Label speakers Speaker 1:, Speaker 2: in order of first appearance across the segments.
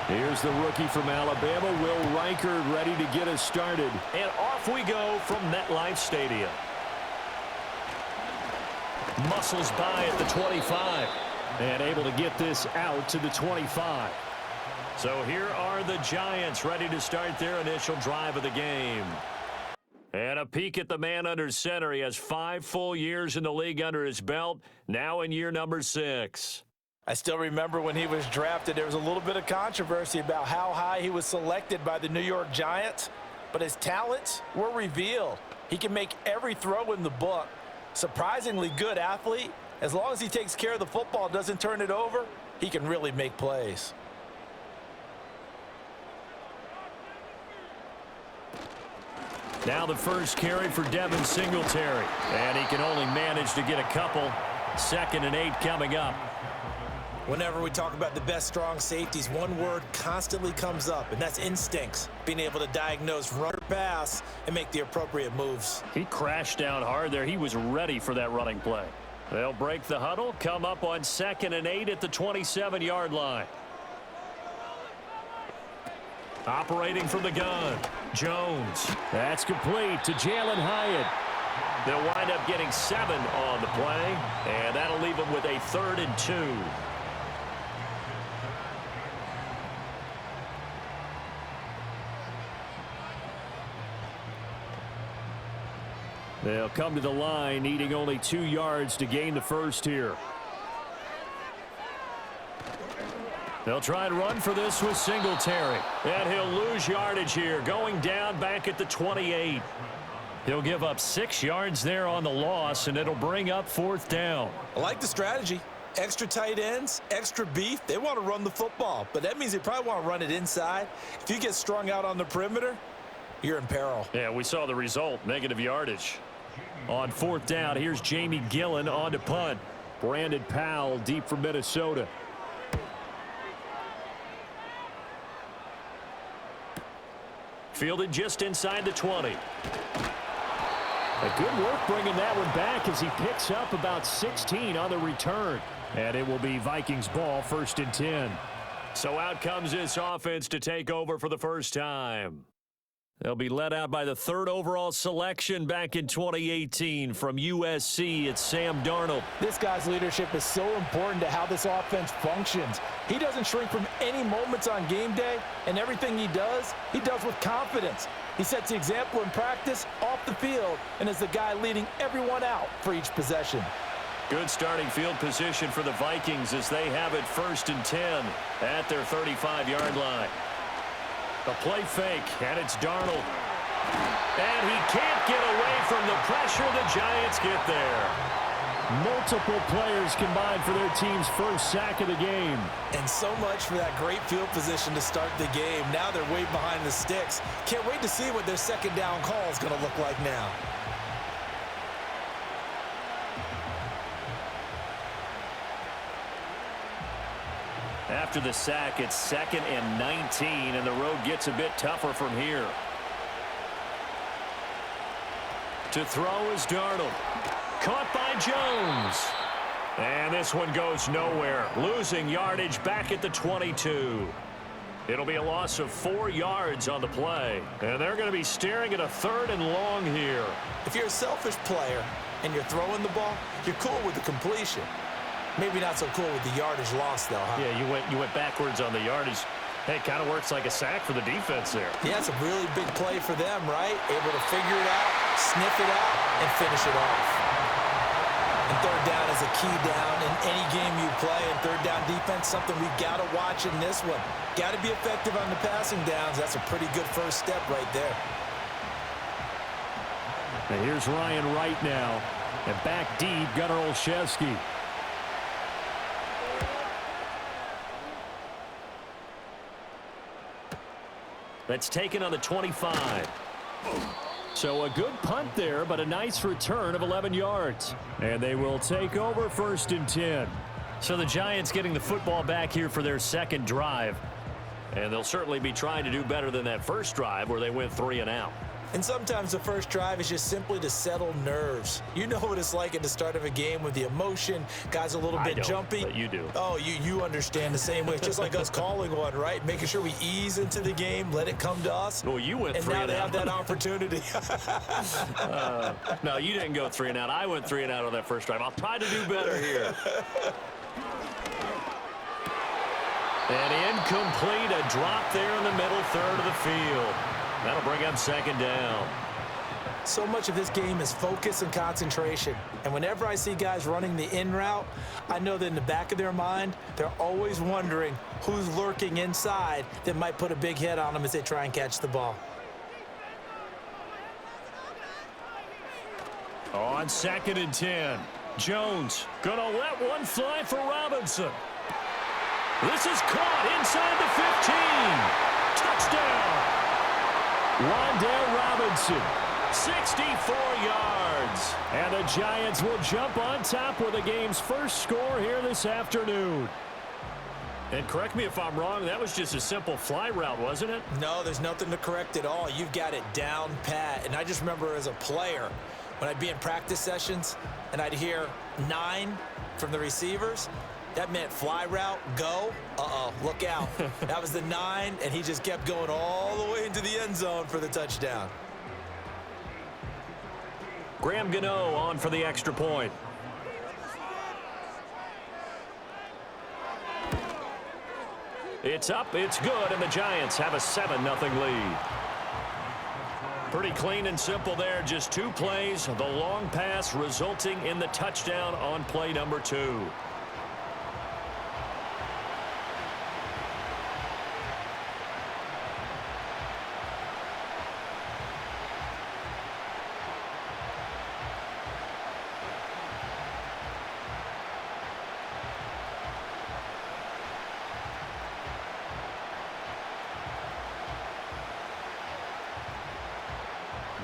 Speaker 1: Here's the rookie from Alabama, Will Reichard, ready to get us started.
Speaker 2: And off we go from MetLife Stadium. Muscles by at the 25.
Speaker 1: And able to get this out to the 25.
Speaker 2: So here are the Giants ready to start their initial drive of the game. And a peek at the man under center. He has 5 full years in the league under his belt, now in year number 6.
Speaker 3: I still remember when he was drafted, there was a little bit of controversy about how high he was selected by the New York Giants, but his talents were revealed. He can make every throw in the book. Surprisingly good athlete. As long as he takes care of the football, doesn't turn it over, he can really make plays.
Speaker 2: Now the first carry for Devin Singletary. And he can only manage to get a couple. 2nd and 8 coming up.
Speaker 3: Whenever we talk about the best strong safeties, one word constantly comes up, and that's instincts. Being able to diagnose run or pass and make the appropriate moves.
Speaker 2: He crashed down hard there. He was ready for that running play. They'll break the huddle, come up on 2nd and 8 at the 27-yard line. Operating from the gun, Jones.
Speaker 1: That's complete to Jalen Hyatt.
Speaker 2: They'll wind up getting 7 on the play, and that'll leave them with a 3rd and 2.
Speaker 1: They'll come to the line, needing only 2 yards to gain the first here.
Speaker 2: They'll try and run for this with Singletary. And he'll lose yardage here, going down back at the 28. He'll give up 6 yards there on the loss, and it'll bring up 4th down.
Speaker 3: I like the strategy. Extra tight ends, extra beef. They want to run the football, but that means they probably want to run it inside. If you get strung out on the perimeter, you're in peril.
Speaker 2: Yeah, we saw the result, negative yardage.
Speaker 1: On 4th down, here's Jamie Gillen on to punt. Brandon Powell deep from Minnesota.
Speaker 2: Fielded just inside the 20.
Speaker 1: A good work bringing that one back as he picks up about 16 on the return. And it will be Vikings ball, 1st and 10.
Speaker 2: So out comes this offense to take over for the first time. They'll be led out by the 3rd overall selection back in 2018 from USC. It's Sam Darnold.
Speaker 3: This guy's leadership is so important to how this offense functions. He doesn't shrink from any moments on game day, and everything he does with confidence. He sets the example in practice, off the field, and is the guy leading everyone out for each possession.
Speaker 2: Good starting field position for the Vikings as they have it 1st and 10 at their 35-yard line. The play fake, and it's Darnold. And he can't get away from the pressure. The Giants get there.
Speaker 1: Multiple players combined for their team's first sack of the game.
Speaker 3: And so much for that great field position to start the game. Now they're way behind the sticks. Can't wait to see what their 2nd down call is going to look like now.
Speaker 2: After the sack, it's 2nd and 19, and the road gets a bit tougher from here. To throw is Darnold. Caught by Jones. And this one goes nowhere. Losing yardage back at the 22. It'll be a loss of 4 yards on the play. And they're going to be staring at a 3rd and long here.
Speaker 3: If you're a selfish player and you're throwing the ball, you're cool with the completion. Maybe not so cool with the yardage loss, though, huh?
Speaker 2: Yeah, you went backwards on the yardage. Hey, it kind of works like a sack for the defense there.
Speaker 3: Yeah, it's a really big play for them, right? Able to figure it out, sniff it out, and finish it off. And 3rd down is a key down in any game you play. And 3rd down defense, something we've got to watch in this one. Got to be effective on the passing downs. That's a pretty good first step right there.
Speaker 1: And here's Ryan Wright now. And back deep, Gunnar Olszewski.
Speaker 2: That's taken on the 25.
Speaker 1: So a good punt there, but a nice return of 11 yards. And they will take over 1st and 10.
Speaker 2: So the Giants getting the football back here for their 2nd drive. And they'll certainly be trying to do better than that first drive where they went 3 and out.
Speaker 3: And sometimes the first drive is just simply to settle nerves. You know what it's like at the start of a game with the emotion. Guys a little bit jumpy.
Speaker 2: But you do.
Speaker 3: Oh, you understand the same way. It's just like us calling one, right? Making sure we ease into the game, let it come to us.
Speaker 2: Well, you went 3 and out.
Speaker 3: And now they have that opportunity.
Speaker 2: No, you didn't go 3 and out. I went 3 and out on that first drive. I'll try to do better here. And incomplete, a drop there in the middle third of the field. That'll bring up second down.
Speaker 3: So much of this game is focus and concentration. And whenever I see guys running the in route, I know that in the back of their mind, they're always wondering who's lurking inside that might put a big hit on them as they try and catch the ball.
Speaker 1: On 2nd and 10, Jones gonna let one fly for Robinson. This is caught inside the 15. Touchdown. Wan'Dale Robinson, 64 yards. And the Giants will jump on top with the game's first score here this afternoon.
Speaker 2: And correct me if I'm wrong, that was just a simple fly route, wasn't it?
Speaker 3: No, there's nothing to correct at all. You've got it down pat. And I just remember as a player, when I'd be in practice sessions and I'd hear 9 from the receivers, that meant fly route, go. Look out. That was the 9, and he just kept going all the way into the end zone for the touchdown.
Speaker 2: Graham Gano on for the extra point. It's up, it's good, and the Giants have a 7-0 lead. Pretty clean and simple there, just 2 plays. The long pass resulting in the touchdown on play number 2.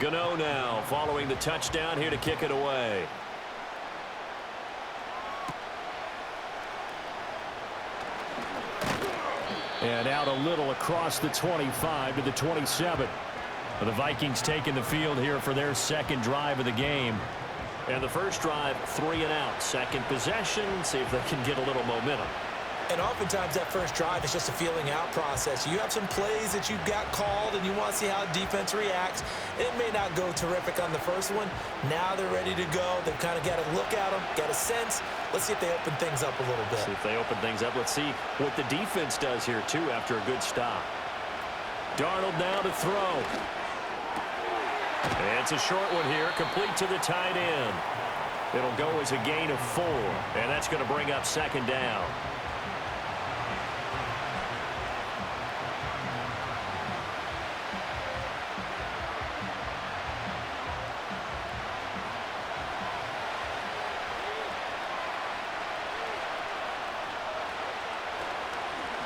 Speaker 2: Gano now following the touchdown here to kick it away.
Speaker 1: And out a little across the 25 to the 27. The Vikings taking the field here for their second drive of the game.
Speaker 2: And the first drive, 3 and out. Second possession, see if they can get a little momentum.
Speaker 3: And oftentimes that first drive is just a feeling out process. You have some plays that you've got called and you want to see how defense reacts. It may not go terrific on the first one. Now they're ready to go. They've kind of got to look at them, got a sense. Let's see if they open things up a little bit.
Speaker 2: See if they open things up. Let's see what the defense does here, too, after a good stop. Darnold now to throw. And it's a short one here, complete to the tight end. It'll go as a gain of 4, and that's going to bring up second down.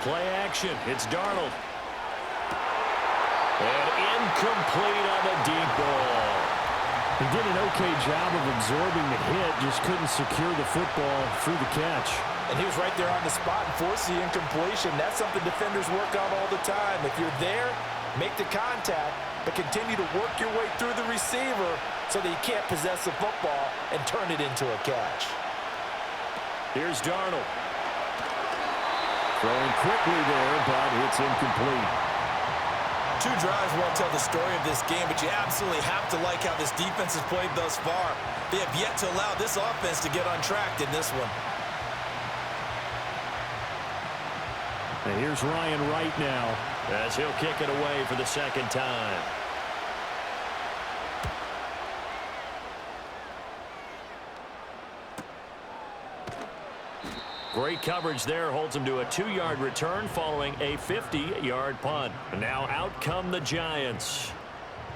Speaker 2: Play action. It's Darnold. And incomplete on the deep ball.
Speaker 1: He did an okay job of absorbing the hit, just couldn't secure the football through the catch.
Speaker 3: And he was right there on the spot and forced the incompletion. That's something defenders work on all the time. If you're there, make the contact, but continue to work your way through the receiver so that you can't possess the football and turn it into a catch.
Speaker 2: Here's Darnold.
Speaker 1: Throwing quickly there, but it's incomplete.
Speaker 3: 2 drives won't tell the story of this game, but you absolutely have to like how this defense has played thus far. They have yet to allow this offense to get untracked in this one.
Speaker 1: And here's Ryan Wright now,
Speaker 2: as he'll kick it away for the second time. Great coverage there, holds him to a 2-yard return following a 50-yard punt. Now out come the Giants.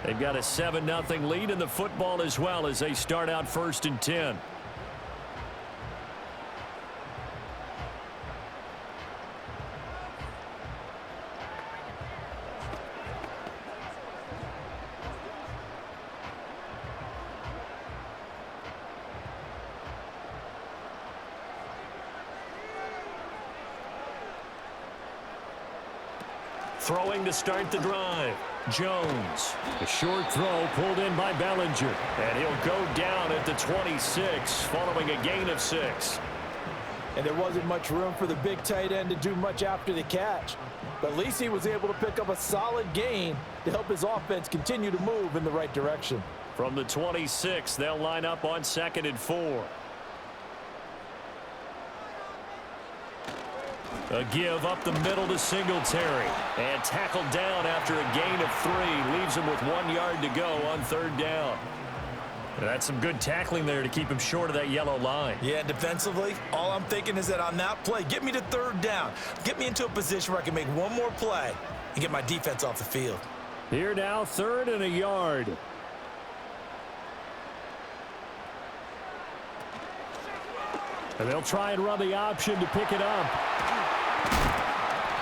Speaker 2: They've got a 7-0 lead in the football as well as they start out 1st and 10. throwing to start the drive. Jones.
Speaker 1: A short throw pulled in by Bellinger.
Speaker 2: And he'll go down at the 26 following a gain of 6.
Speaker 3: And there wasn't much room for the big tight end to do much after the catch. But at least he was able to pick up a solid gain to help his offense continue to move in the right direction.
Speaker 2: From the 26, they'll line up on 2nd and 4. A give up the middle to Singletary. And tackled down after a gain of 3. Leaves him with 1 yard to go on 3rd down.
Speaker 1: That's some good tackling there to keep him short of that yellow line.
Speaker 3: Yeah, defensively, all I'm thinking is that on that play, get me to 3rd down. Get me into a position where I can make one more play and get my defense off the field.
Speaker 1: Here now, 3rd and a yard. And they'll try and run the option to pick it up.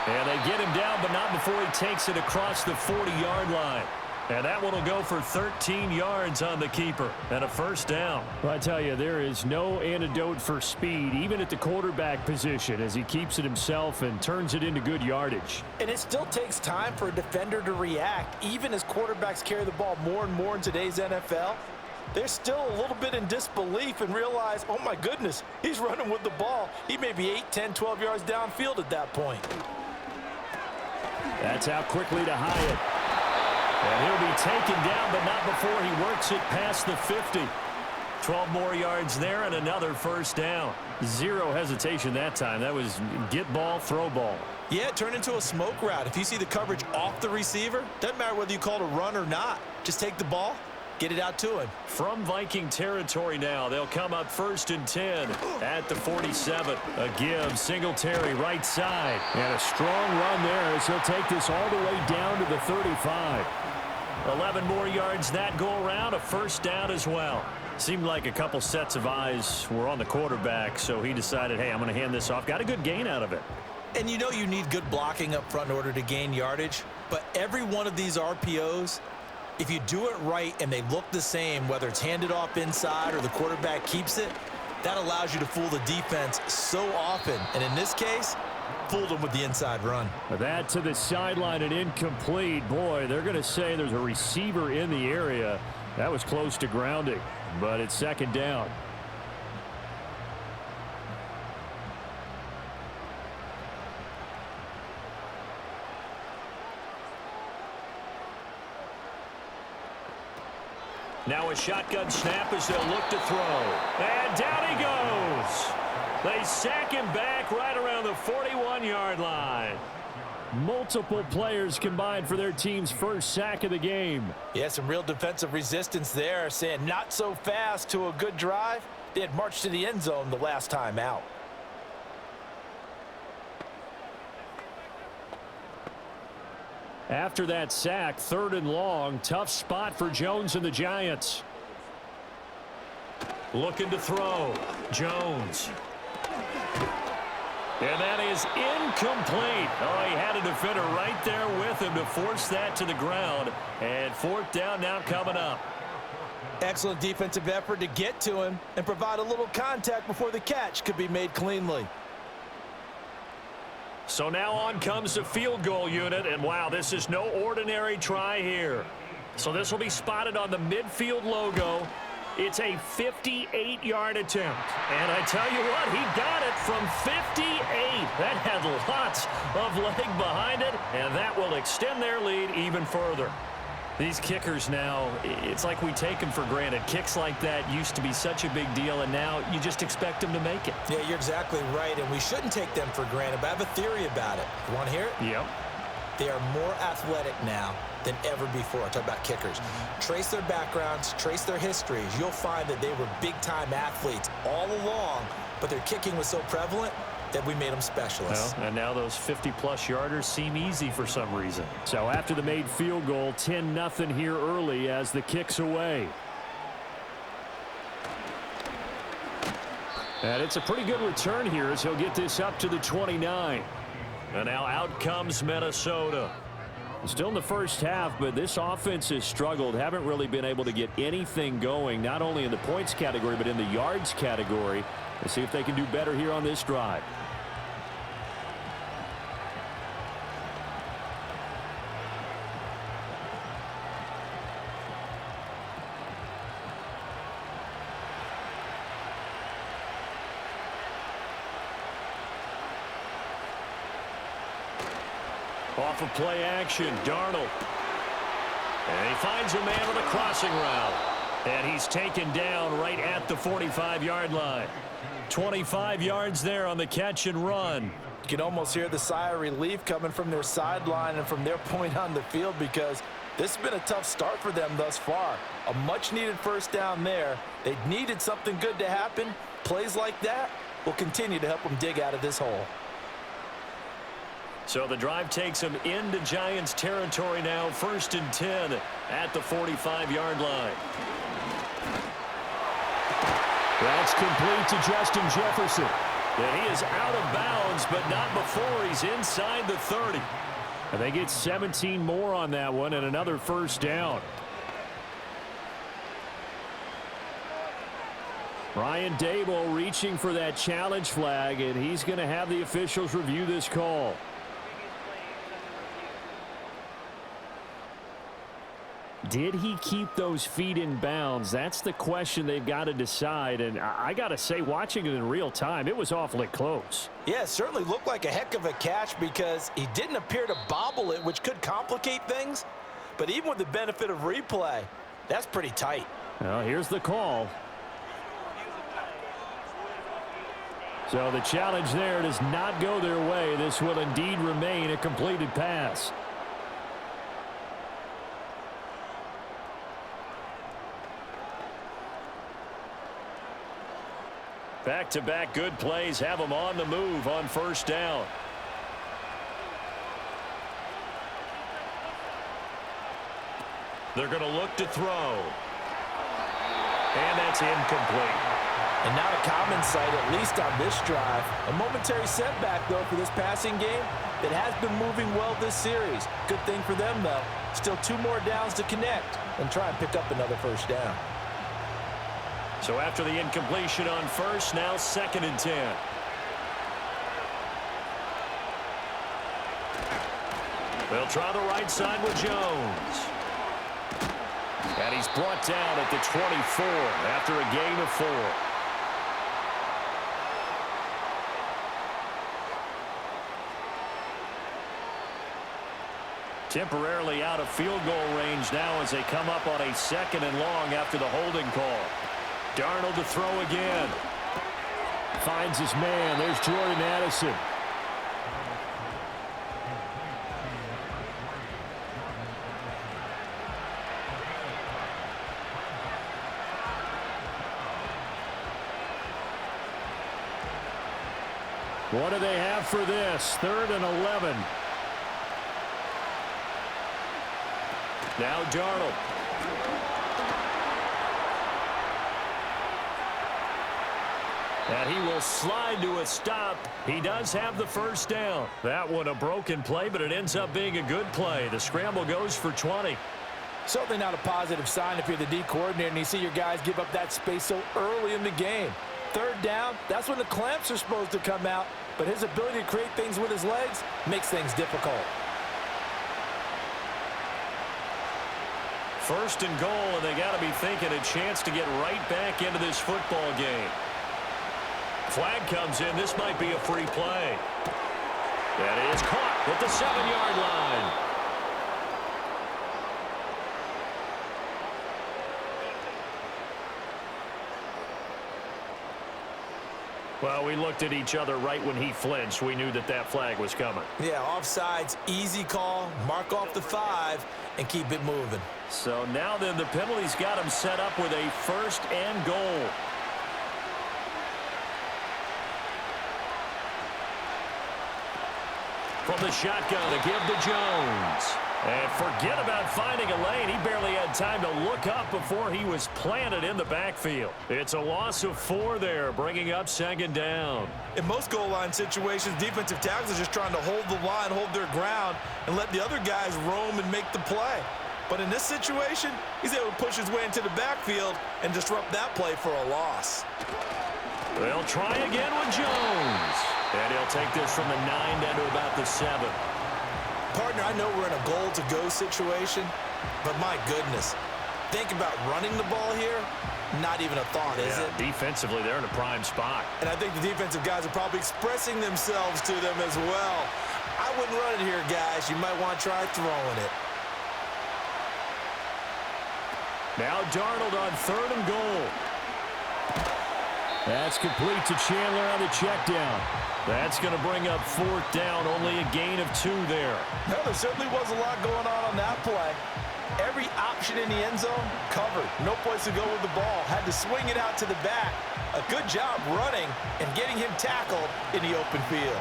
Speaker 2: And they get him down, but not before he takes it across the 40-yard line. And that one will go for 13 yards on the keeper and a 1st down.
Speaker 1: Well, I tell you, there is no antidote for speed, even at the quarterback position, as he keeps it himself and turns it into good yardage.
Speaker 3: And it still takes time for a defender to react, even as quarterbacks carry the ball more and more in today's NFL. They're still a little bit in disbelief and realize, oh my goodness, he's running with the ball. He may be 8, 10, 12 yards downfield at that point.
Speaker 1: That's out quickly to Hyatt.
Speaker 2: And he'll be taken down, but not before he works it past the 50. 12 more yards there and another 1st down.
Speaker 1: Zero hesitation that time. That was get ball, throw ball.
Speaker 3: Yeah, it turned into a smoke route. If you see the coverage off the receiver, doesn't matter whether you call it a run or not. Just take the ball, get it out to him.
Speaker 2: From Viking territory now, they'll come up 1st and 10 at the 47.
Speaker 1: A give, Singletary right side. And a strong run there as he'll take this all the way down to the 35.
Speaker 2: 11 more yards that go around, a 1st down as well.
Speaker 1: Seemed like a couple sets of eyes were on the quarterback, so he decided, hey, I'm going to hand this off. Got a good gain out of it.
Speaker 3: And you know you need good blocking up front in order to gain yardage, but every one of these RPOs, if you do it right and they look the same, whether it's handed off inside or the quarterback keeps it, that allows you to fool the defense so often. And in this case, fooled them with the inside run.
Speaker 1: That to the sideline and incomplete. Boy, they're going to say there's a receiver in the area. That was close to grounding, but it's 2nd down.
Speaker 2: Now a shotgun snap as they'll look to throw. And down he goes. They sack him back right around the 41-yard line.
Speaker 1: Multiple players combined for their team's 1st sack of the game.
Speaker 3: Yeah, some real defensive resistance there, saying not so fast to a good drive. They had marched to the end zone the last time out.
Speaker 1: After that sack, 3rd and long, tough spot for Jones and the Giants.
Speaker 2: Looking to throw. Jones. And that is incomplete. Oh, he had a defender right there with him to force that to the ground. And 4th down now coming up.
Speaker 3: Excellent defensive effort to get to him and provide a little contact before the catch could be made cleanly.
Speaker 2: So now on comes the field goal unit. And wow, this is no ordinary try here. So this will be spotted on the midfield logo. It's a 58-yard attempt. And I tell you what, he got it from 58. That had lots of leg behind it, and that will extend their lead even further.
Speaker 1: These kickers now, it's like we take them for granted. Kicks like that used to be such a big deal, and now you just expect them to make it.
Speaker 3: Yeah, you're exactly right, and we shouldn't take them for granted, but I have a theory about it. You want to hear it?
Speaker 1: Yep.
Speaker 3: They are more athletic now than ever before. I talk about kickers. Trace their backgrounds, trace their histories. You'll find that they were big-time athletes all along, but their kicking was so prevalent that we made them specialists.
Speaker 1: Well, and now those 50-plus yarders seem easy for some reason. So after the made field goal, 10-0 here early as the kick's away. And it's a pretty good return here as he'll get this up to the 29.
Speaker 2: And now out comes Minnesota.
Speaker 1: Still in the first half, but this offense has struggled. Haven't really been able to get anything going, not only in the points category, but in the yards category. Let's see if they can do better here on this drive.
Speaker 2: Off of play action, Darnold. And he finds a man with a crossing route. And he's taken down right at the 45-yard line. 25 yards there on the catch and run.
Speaker 3: You can almost hear the sigh of relief coming from their sideline and from their point on the field, because this has been a tough start for them thus far. A much-needed first down there. They needed something good to happen. Plays like that will continue to help them dig out of this hole.
Speaker 2: So the drive takes them into Giants territory now, 1st and 10 at the 45-yard line.
Speaker 1: That's complete to Justin Jefferson.
Speaker 2: And he is out of bounds, but not before he's inside the 30.
Speaker 1: And they get 17 more on that one and another first down. Brian Daboll reaching for that challenge flag, and he's going to have the officials review this call. Did he keep those feet in bounds? That's the question they've got to decide. And I got to say, watching it in real time, it was awfully close.
Speaker 3: Yeah, it certainly looked like a heck of a catch, because he didn't appear to bobble it, which could complicate things. But even with the benefit of replay, that's pretty tight.
Speaker 1: Well, here's the call. So the challenge there does not go their way. This will indeed remain a completed pass.
Speaker 2: Back-to-back good plays have them on the move on first down. They're going to look to throw. And that's incomplete.
Speaker 3: And not a common sight, at least on this drive. A momentary setback, though, for this passing game that has been moving well this series. Good thing for them, though. Still 2 more downs to connect and try and pick up another first down.
Speaker 2: So after the incompletion on first, now 2nd and 10. They'll try the right side with Jones. And he's brought down at the 24 after a gain of 4. Temporarily out of field goal range now as they come up on a 2nd and long after the holding call. Darnold to throw again.
Speaker 1: Finds his man. There's Jordan Addison. What do they have for this? 3rd and 11.
Speaker 2: Now Darnold. And he will slide to a stop. He does have the first down. That one a broken play, but it ends up being a good play. The scramble goes for 20.
Speaker 3: Certainly not a positive sign if you're the D coordinator and you see your guys give up that space so early in the game. 3rd down, that's when the clamps are supposed to come out, but his ability to create things with his legs makes things difficult.
Speaker 2: 1st and goal, and they got to be thinking a chance to get right back into this football game. Flag comes in. This might be a free play. That is caught at the 7-yard line. Well, we looked at each other right when he flinched. We knew that that flag was coming.
Speaker 3: Yeah, offsides, easy call, mark off the 5, and keep it moving.
Speaker 2: So now then the penalty's got him set up with a 1st and goal. From the shotgun to give to Jones. And forget about finding a lane. He barely had time to look up before he was planted in the backfield. It's a loss of 4 there, bringing up 2nd down.
Speaker 3: In most goal line situations, defensive tackles are just trying to hold the line, hold their ground, and let the other guys roam and make the play. But in this situation, he's able to push his way into the backfield and disrupt that play for a loss.
Speaker 2: They'll try again with Jones. And he'll take this from the 9 down to about the 7.
Speaker 3: Partner, I know we're in a goal-to-go situation, but my goodness, think about running the ball here. Not even a thought, is it?
Speaker 2: Defensively, they're in a prime spot.
Speaker 3: And I think the defensive guys are probably expressing themselves to them as well. I wouldn't run it here, guys. You might want to try throwing it.
Speaker 2: Now Darnold on 3rd and goal. That's complete to Chandler on the check down. That's going to bring up 4th down, only a gain of 2 there.
Speaker 3: Well, there certainly was a lot going on that play. Every option in the end zone covered. No place to go with the ball. Had to swing it out to the back. A good job running and getting him tackled in the open field.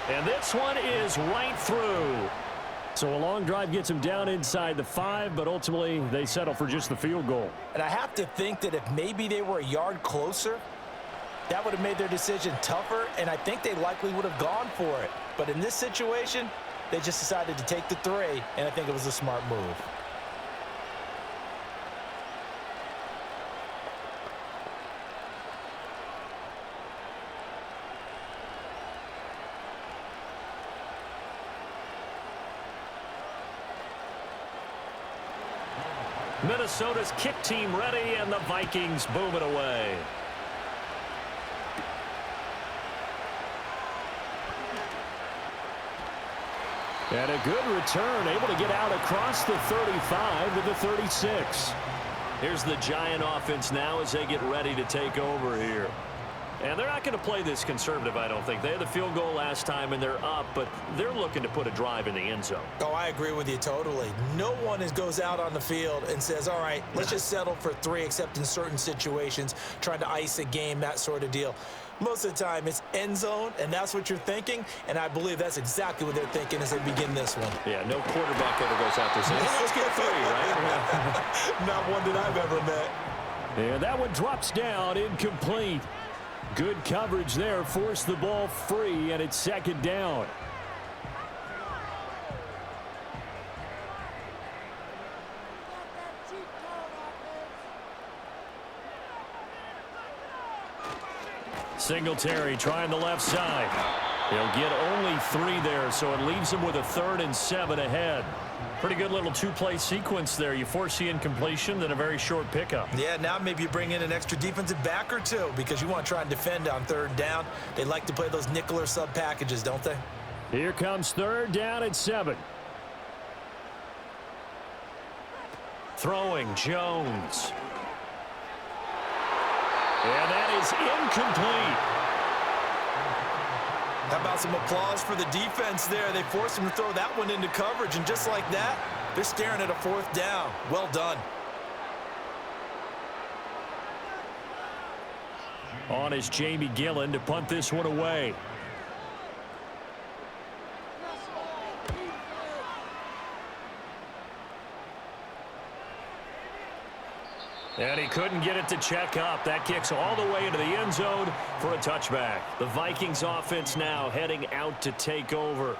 Speaker 2: And this one is right through.
Speaker 1: So a long drive gets them down inside the 5, but ultimately they settle for just the field goal.
Speaker 3: And I have to think that if maybe they were a yard closer, that would have made their decision tougher, and I think they likely would have gone for it. But in this situation, they just decided to take the 3, and I think it was a smart move.
Speaker 2: Minnesota's kick team ready, and the Vikings boom it away.
Speaker 1: And a good return, able to get out across the 35 to the 36.
Speaker 2: Here's the Giant offense now as they get ready to take over here. And they're not going to play this conservative, I don't think. They had the field goal last time, and they're up, but they're looking to put a drive in the end zone.
Speaker 3: Oh, I agree with you totally. No one goes out on the field and says, all right, let's just settle for 3, except in certain situations, trying to ice a game, that sort of deal. Most of the time, it's end zone, and that's what you're thinking, and I believe that's exactly what they're thinking as they begin this one.
Speaker 2: Yeah, no quarterback ever goes out there saying, hey, let's get 3, right?
Speaker 3: Not one that I've ever met.
Speaker 1: And that one drops down, incomplete. Good coverage there, forced the ball free, and it's 2nd down. Singletary trying the left side. He'll get only 3 there, so it leaves him with a 3rd and 7 ahead. Pretty good little 2-play sequence there. You force the incompletion, then a very short pickup.
Speaker 3: Yeah, now maybe you bring in an extra defensive back or 2 because you want to try and defend on 3rd down. They like to play those nickel or sub packages, don't they?
Speaker 1: Here comes 3rd down and 7.
Speaker 2: Throwing Jones. And that is incomplete.
Speaker 3: How about some applause for the defense there? They forced him to throw that one into coverage, and just like that, they're staring at a 4th down. Well done.
Speaker 1: On is Jamie Gillen to punt this one away.
Speaker 2: And he couldn't get it to check up. That kicks all the way into the end zone for a touchback. The Vikings offense now heading out to take over.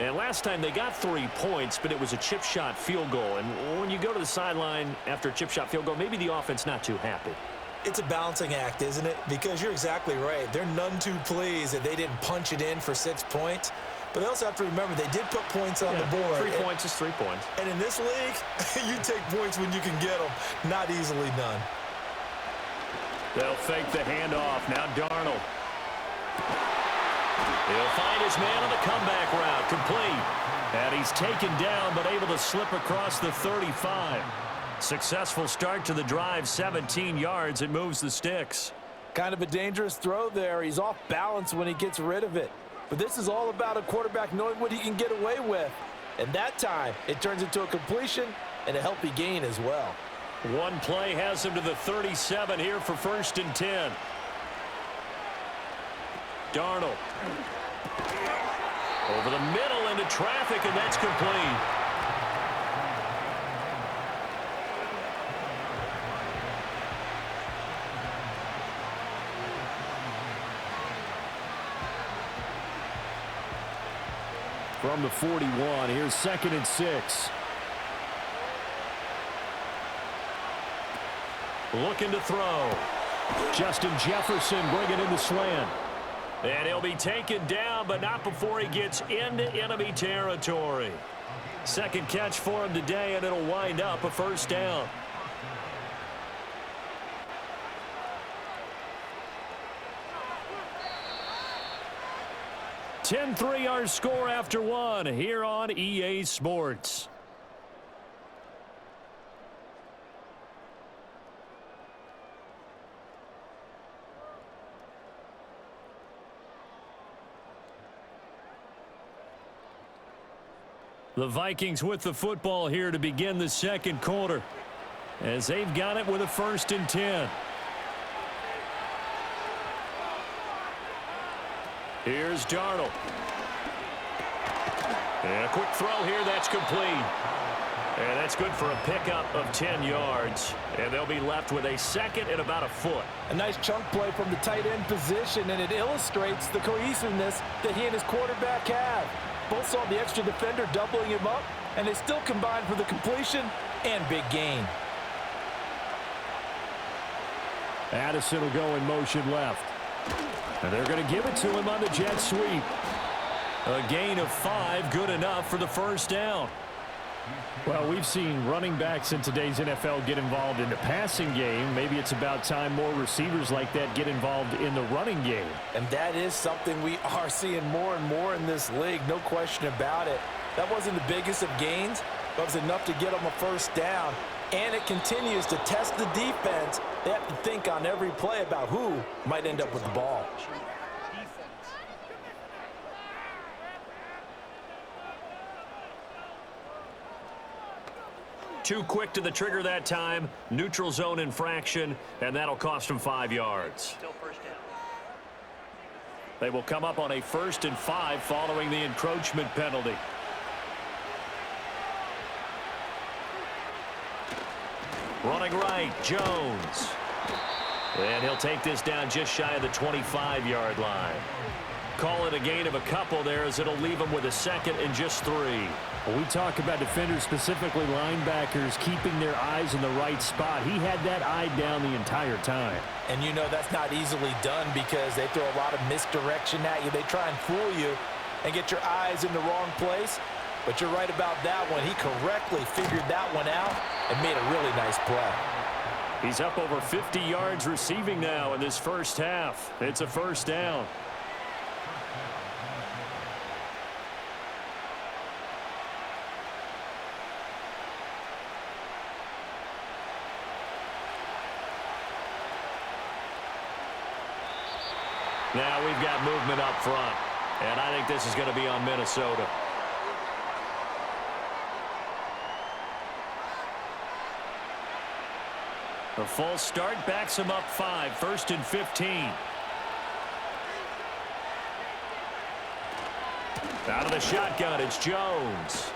Speaker 2: And last time they got 3 points, but it was a chip shot field goal. And when you go to the sideline after a chip shot field goal, maybe the offense not too happy.
Speaker 3: It's a balancing act, isn't it? Because you're exactly right. They're none too pleased that they didn't punch it in for 6 points. But they also have to remember they did put points on the board.
Speaker 2: 3 points is 3 points.
Speaker 3: And in this league, you take points when you can get them. Not easily done.
Speaker 2: They'll fake the handoff. Now Darnold. He'll find his man on the comeback route. Complete.
Speaker 1: And he's taken down, but able to slip across the 35.
Speaker 2: Successful start to the drive, 17 yards. It moves the sticks.
Speaker 3: Kind of a dangerous throw there. He's off balance when he gets rid of it. But this is all about a quarterback knowing what he can get away with. And that time, it turns into a completion and a healthy gain as well.
Speaker 2: One play has him to the 37 here for 1st and 10. Darnold. Over the middle into traffic, and that's complete.
Speaker 1: From the 41, here's 2nd and 6.
Speaker 2: Looking to throw.
Speaker 1: Justin Jefferson bringing in the slant.
Speaker 2: And he'll be taken down, but not before he gets into enemy territory. 2nd catch for him today, and it'll wind up a 1st down.
Speaker 1: 10-3 our score after one here on EA Sports. The Vikings with the football here to begin the second quarter, as they've got it with a 1st and 10. Here's Darnold. And a quick throw here, that's complete. And that's good for a pickup of 10 yards. And they'll be left with a 2nd and about a foot.
Speaker 3: A nice chunk play from the tight end position, and it illustrates the cohesiveness that he and his quarterback have. Both saw the extra defender doubling him up, and they still combined for the completion and big gain.
Speaker 1: Addison will go in motion left. And they're going to give it to him on the jet sweep. A gain of 5, good enough for the 1st down. Well, we've seen running backs in today's NFL get involved in the passing game. Maybe it's about time more receivers like that get involved in the running game.
Speaker 3: And that is something we are seeing more and more in this league, no question about it. That wasn't the biggest of gains, but it was enough to get them a 1st down. And it continues to test the defense. They have to think on every play about who might end up with the ball.
Speaker 2: Too quick to the trigger that time. Neutral zone infraction, and that'll cost them 5 yards. They will come up on a 1st and 5 following the encroachment penalty. Running right, Jones. And he'll take this down just shy of the 25-yard line. Call it a gain of a couple there, as it'll leave him with a 2nd and just 3.
Speaker 1: When we talk about defenders, specifically linebackers, keeping their eyes in the right spot, he had that eye down the entire time.
Speaker 3: And you know that's not easily done because they throw a lot of misdirection at you. They try and fool you and get your eyes in the wrong place. But you're right about that one. He correctly figured that one out and made a really nice play.
Speaker 1: He's up over 50 yards receiving now in this 1st half. It's a 1st down.
Speaker 2: Now we've got movement up front, and I think this is going to be on Minnesota.
Speaker 1: A false start backs him up 5, 1st and 15.
Speaker 2: Out of the shotgun, it's Jones.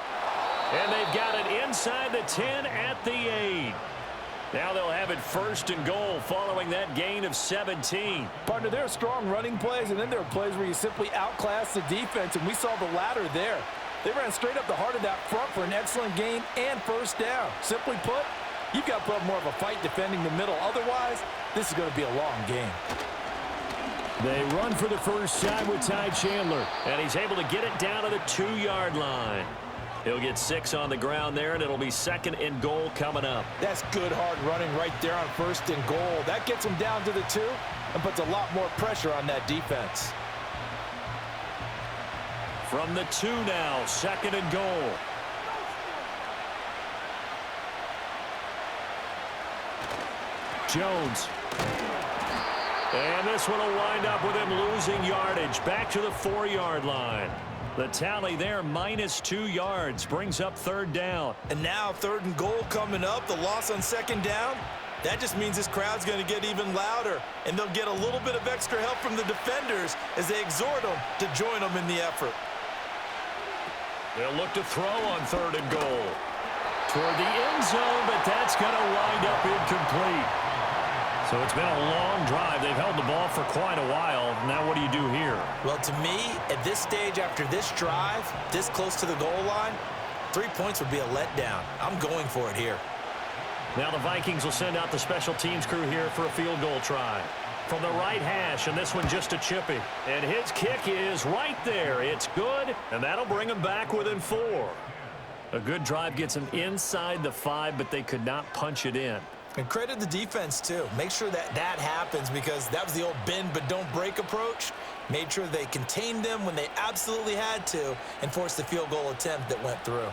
Speaker 2: And they've got it inside the 10 at the 8. Now they'll have it 1st and goal following that gain of 17.
Speaker 3: Partner, there are strong running plays, and then there are plays where you simply outclass the defense, and we saw the latter there. They ran straight up the heart of that front for an excellent gain and 1st down. Simply put, you've got to put up more of a fight defending the middle. Otherwise, this is going to be a long game.
Speaker 1: They run for the 1st time with Ty Chandler.
Speaker 2: And he's able to get it down to the 2-yard line. He'll get 6 on the ground there, and it'll be 2nd and goal coming up.
Speaker 3: That's good hard running right there on 1st and goal. That gets him down to the 2 and puts a lot more pressure on that defense.
Speaker 2: From the 2 now, 2nd and goal.
Speaker 1: Jones.
Speaker 2: And this one will wind up with him losing yardage back to the 4-yard line.
Speaker 1: The tally there, -2 yards, brings up 3rd down.
Speaker 3: And now 3rd and goal coming up, the loss on 2nd down. That just means this crowd's going to get even louder, and they'll get a little bit of extra help from the defenders as they exhort them to join them in the effort.
Speaker 2: They'll look to throw on 3rd and goal.
Speaker 1: Toward the end zone, but that's going to wind up incomplete. So it's been a long drive. They've held the ball for quite a while. Now what do you do here?
Speaker 3: Well, to me, at this stage after this drive, this close to the goal line, 3 points would be a letdown. I'm going for it here.
Speaker 1: Now the Vikings will send out the special teams crew here for a field goal try. From the right hash, and this one just a chippy. And his kick is right there. It's good, and that'll bring him back within 4. A good drive gets them inside the 5, but they could not punch it in.
Speaker 3: And credit the defense, too. Make sure that that happens because that was the old bend but don't break approach. Made sure they contained them when they absolutely had to and forced the field goal attempt that went through.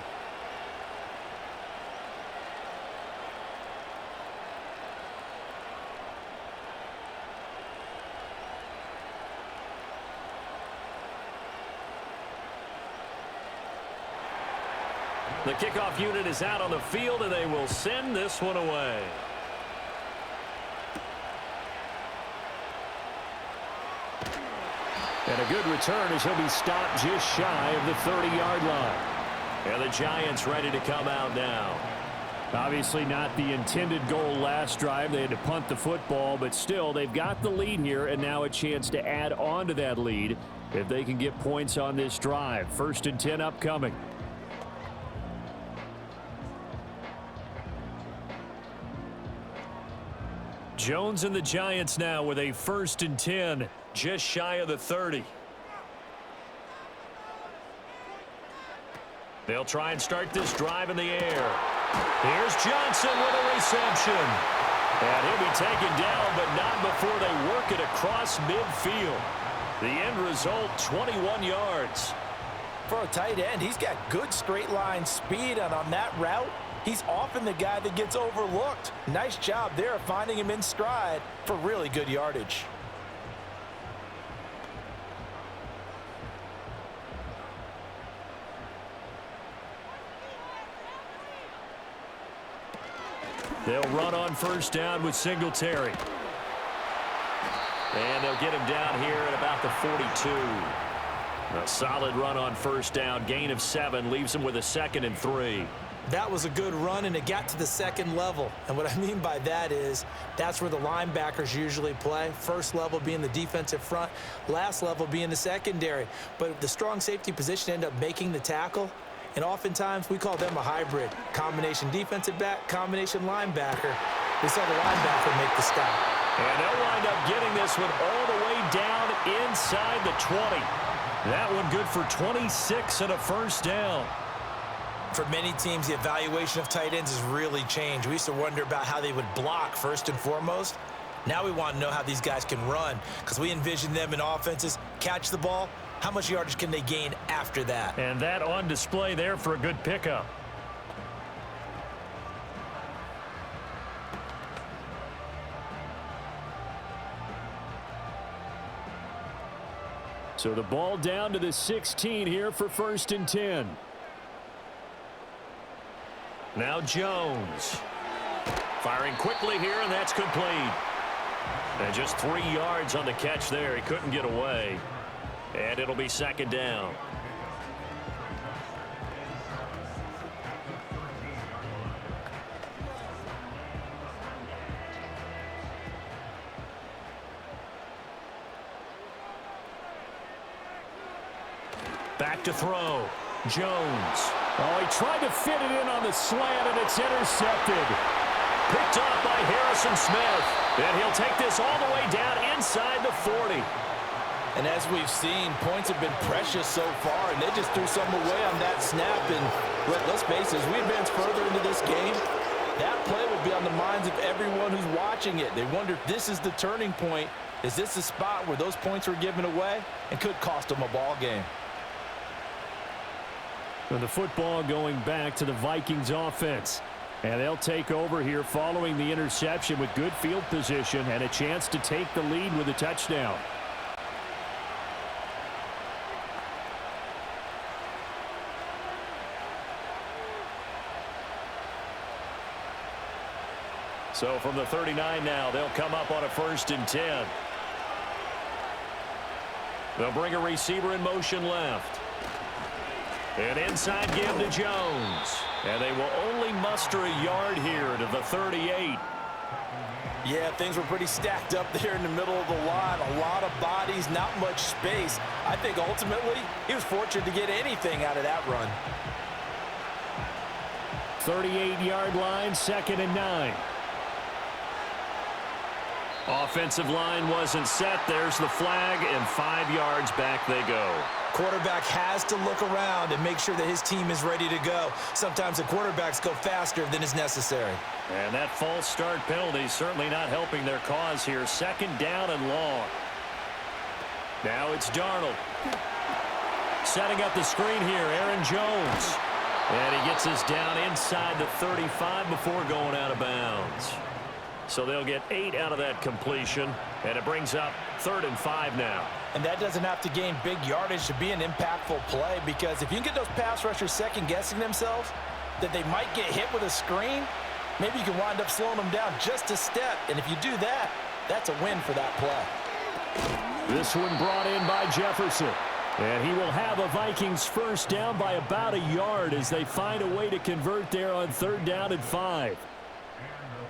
Speaker 2: The kickoff unit is out on the field, and they will send this one away.
Speaker 1: And a good return as he'll be stopped just shy of the 30-yard line.
Speaker 2: And the Giants ready to come out now.
Speaker 1: Obviously not the intended goal last drive. They had to punt the football, but still they've got the lead here, and now a chance to add on to that lead if they can get points on this drive. 1st and 10 upcoming.
Speaker 2: Jones and the Giants now with a 1st and 10, just shy of the 30. They'll try and start this drive in the air. Here's Johnson with a reception. And he'll be taken down, but not before they work it across midfield. The end result, 21 yards.
Speaker 3: For a tight end, he's got good straight line speed, and on that route, he's often the guy that gets overlooked. Nice job there finding him in stride for really good yardage.
Speaker 2: They'll run on 1st down with Singletary. And they'll get him down here at about the 42. A solid run on 1st down. Gain of 7 leaves him with a 2nd and 3.
Speaker 3: That was a good run, and it got to the 2nd level. And what I mean by that is that's where the linebackers usually play. 1st level being the defensive front, last level being the secondary. But the strong safety position ended up making the tackle. And oftentimes we call them a hybrid. Combination defensive back, combination linebacker. We saw the linebacker make the stop.
Speaker 2: And they'll wind up getting this one all the way down inside the 20. That one good for 26 and a 1st down.
Speaker 3: For many teams, the evaluation of tight ends has really changed. We used to wonder about how they would block first and foremost. Now we want to know how these guys can run, because we envision them in offenses catch the ball. How much yardage can they gain after that?
Speaker 2: And that on display there for a good pickup.
Speaker 1: So the ball down to the 16 here for 1st and 10.
Speaker 2: Now Jones. Firing quickly here, and that's complete. And just 3 yards on the catch there. He couldn't get away. And it'll be 2nd down. Back to throw. Jones.
Speaker 1: Oh, he tried to fit it in on the slant, and it's intercepted.
Speaker 2: Picked off by Harrison Smith. And he'll take this all the way down inside the 40.
Speaker 3: And as we've seen, points have been precious so far, and they just threw some away on that snap. And let's face it, as we advance further into this game, that play will be on the minds of everyone who's watching it. They wonder if this is the turning point. Is this the spot where those points were given away and could cost them a ball game?
Speaker 1: And the football going back to the Vikings offense. And they'll take over here following the interception with good field position and a chance to take the lead with a touchdown.
Speaker 2: So from the 39 now, they'll come up on a 1st and 10. They'll bring a receiver in motion left. An inside give to Jones. And they will only muster a yard here to the 38.
Speaker 3: Yeah, things were pretty stacked up there in the middle of the line. A lot of bodies, not much space. I think ultimately he was fortunate to get anything out of that run.
Speaker 1: 38-yard line, 2nd and 9.
Speaker 2: Offensive line wasn't set. There's the flag, and 5 yards back they go.
Speaker 3: Quarterback has to look around and make sure that his team is ready to go. Sometimes the quarterbacks go faster than is necessary.
Speaker 2: And that false start penalty certainly not helping their cause here. 2nd down and long. Now it's Darnold. Setting up the screen here, Aaron Jones. And he gets this down inside the 35 before going out of bounds. So they'll get 8 out of that completion, and it brings up 3rd and 5 now.
Speaker 3: And that doesn't have to gain big yardage to be an impactful play, because if you can get those pass rushers second-guessing themselves that they might get hit with a screen, maybe you can wind up slowing them down just a step. And if you do that, that's a win for that play.
Speaker 1: This one brought in by Jefferson. And he will have a Vikings first down by about a yard as they find a way to convert there on 3rd down and 5.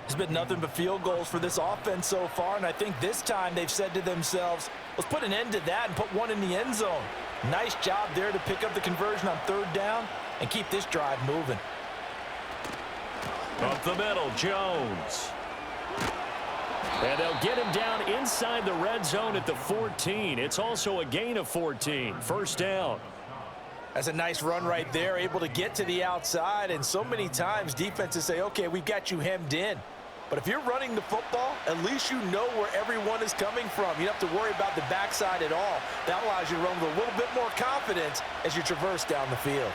Speaker 3: It's been nothing but field goals for this offense so far, and I think this time they've said to themselves, let's put an end to that and put one in the end zone. Nice job there to pick up the conversion on 3rd down and keep this drive moving.
Speaker 2: Up the middle, Jones.
Speaker 1: And they'll get him down inside the red zone at the 14. It's also a gain of 14. First down.
Speaker 3: That's a nice run right there, able to get to the outside. And so many times defenses say, okay, we've got you hemmed in. But if you're running the football, at least you know where everyone is coming from. You don't have to worry about the backside at all. That allows you to run with a little bit more confidence as you traverse down the field.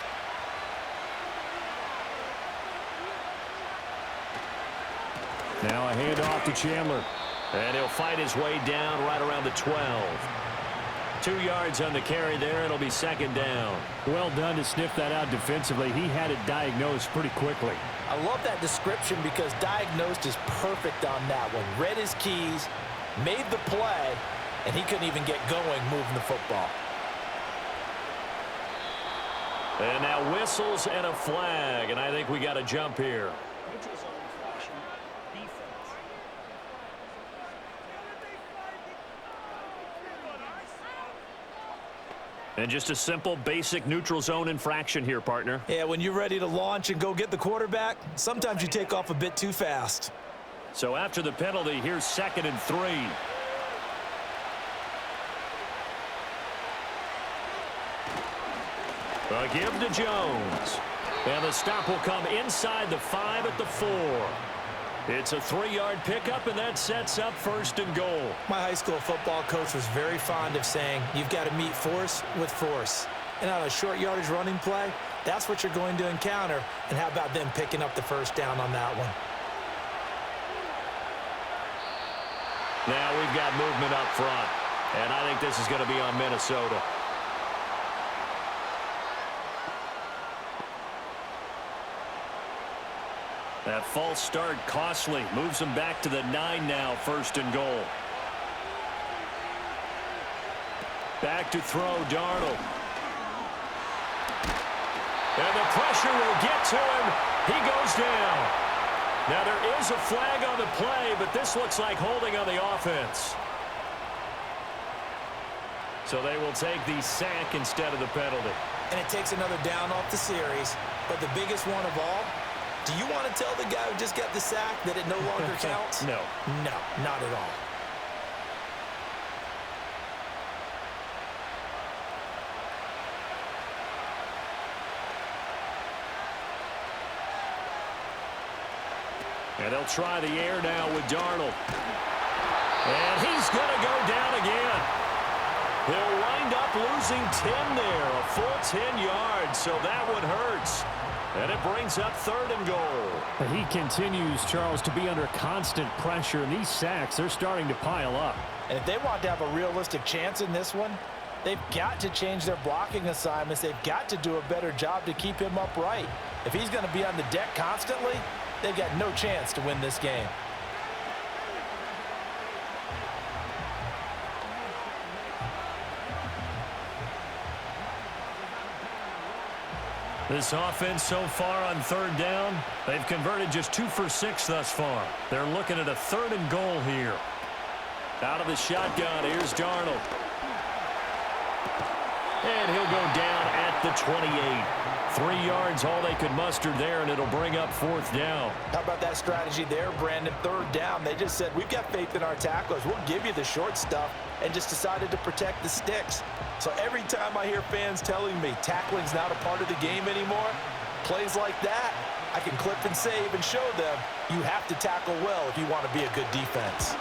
Speaker 1: Now a handoff to Chandler.
Speaker 2: And he'll fight his way down right around the 12. 2 yards on the carry there. It'll be 2nd down.
Speaker 1: Well done to sniff that out defensively. He had it diagnosed pretty quickly.
Speaker 3: I love that description because diagnosed is perfect on that one. Read his keys, made the play, and he couldn't even get going moving the football.
Speaker 2: And now whistles and a flag, and I think we got a jump here. And just a simple, basic neutral zone infraction here, partner.
Speaker 3: Yeah, when you're ready to launch and go get the quarterback, sometimes you take off a bit too fast.
Speaker 2: So after the penalty, here's 2nd and 3. A give to Jones. And the stop will come inside the 5 at the 4. It's a 3-yard pickup, and that sets up 1st and goal.
Speaker 3: My high school football coach was very fond of saying, you've got to meet force with force. And on a short yardage running play, that's what you're going to encounter. And how about them picking up the 1st down on that one?
Speaker 2: Now we've got movement up front, and I think this is going to be on Minnesota. That false start costly. Moves them back to the 9 now, 1st and goal. Back to throw, Darnold. And the pressure will get to him. He goes down. Now there is a flag on the play, but this looks like holding on the offense. So they will take the sack instead of the penalty.
Speaker 3: And it takes another down off the series. But the biggest one of all, do you want to tell the guy who just got the sack that it no longer counts?
Speaker 2: No.
Speaker 3: No, not at all.
Speaker 2: And they'll try the air now with Darnold. And he's going to go down again. He'll wind up losing 10 there, a full 10 yards, so that one hurts. And it brings up 3rd and goal.
Speaker 1: He continues, Charles, to be under constant pressure, and these sacks, they're starting to pile up.
Speaker 3: And if they want to have a realistic chance in this one, they've got to change their blocking assignments. They've got to do a better job to keep him upright. If he's going to be on the deck constantly, they've got no chance to win this game.
Speaker 2: This offense so far on 3rd down, they've converted just 2 for 6 thus far. They're looking at a 3rd and goal here. Out of the shotgun, here's Darnold. And he'll go down at the 28. 3 yards, all they could muster there, and it'll bring up 4th down.
Speaker 3: How about that strategy there, Brandon? 3rd down, they just said, we've got faith in our tacklers. We'll give you the short stuff, and just decided to protect the sticks. So every time I hear fans telling me tackling's not a part of the game anymore, plays like that, I can clip and save and show them you have to tackle well if you want to be a good defense.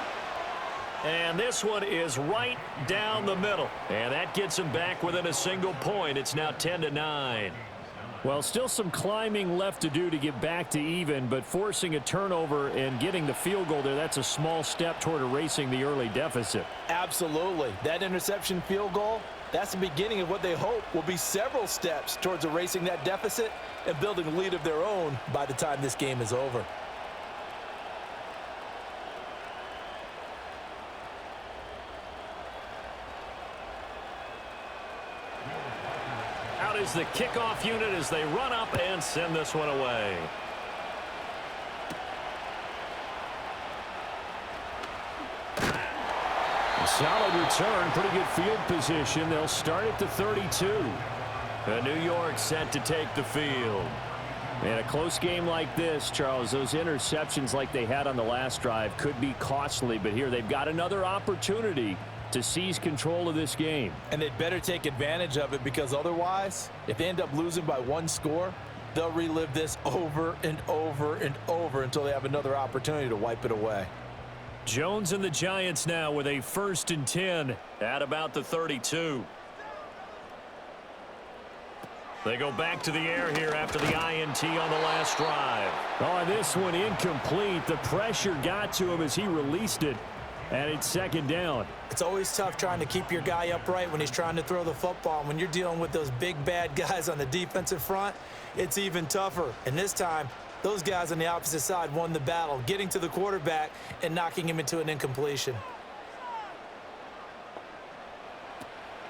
Speaker 2: And this one is right down the middle. And that gets him back within a single point. It's now 10-9.
Speaker 1: Well, still some climbing left to do to get back to even, but forcing a turnover and getting the field goal there, that's a small step toward erasing the early deficit.
Speaker 3: Absolutely. That interception field goal, that's the beginning of what they hope will be several steps towards erasing that deficit and building a lead of their own by the time this game is over.
Speaker 2: Out is the kickoff unit as they run up and send this one away.
Speaker 1: A solid return, pretty good field position. They'll start at the 32.
Speaker 2: New York set to take the field.
Speaker 1: In a close game like this, Charles, those interceptions like they had on the last drive could be costly, but here they've got another opportunity to seize control of this game.
Speaker 3: And they'd better take advantage of it, because otherwise, if they end up losing by one score, they'll relive this over and over and over until they have another opportunity to wipe it away.
Speaker 2: Jones and the Giants now with a 1st and 10 at about the 32. They go back to the air here after the INT on the last drive.
Speaker 1: Oh, this one incomplete. The pressure got to him as he released it, and it's 2nd down.
Speaker 3: It's always tough trying to keep your guy upright when he's trying to throw the football. When you're dealing with those big, bad guys on the defensive front, it's even tougher. And this time, those guys on the opposite side won the battle, getting to the quarterback and knocking him into an incompletion.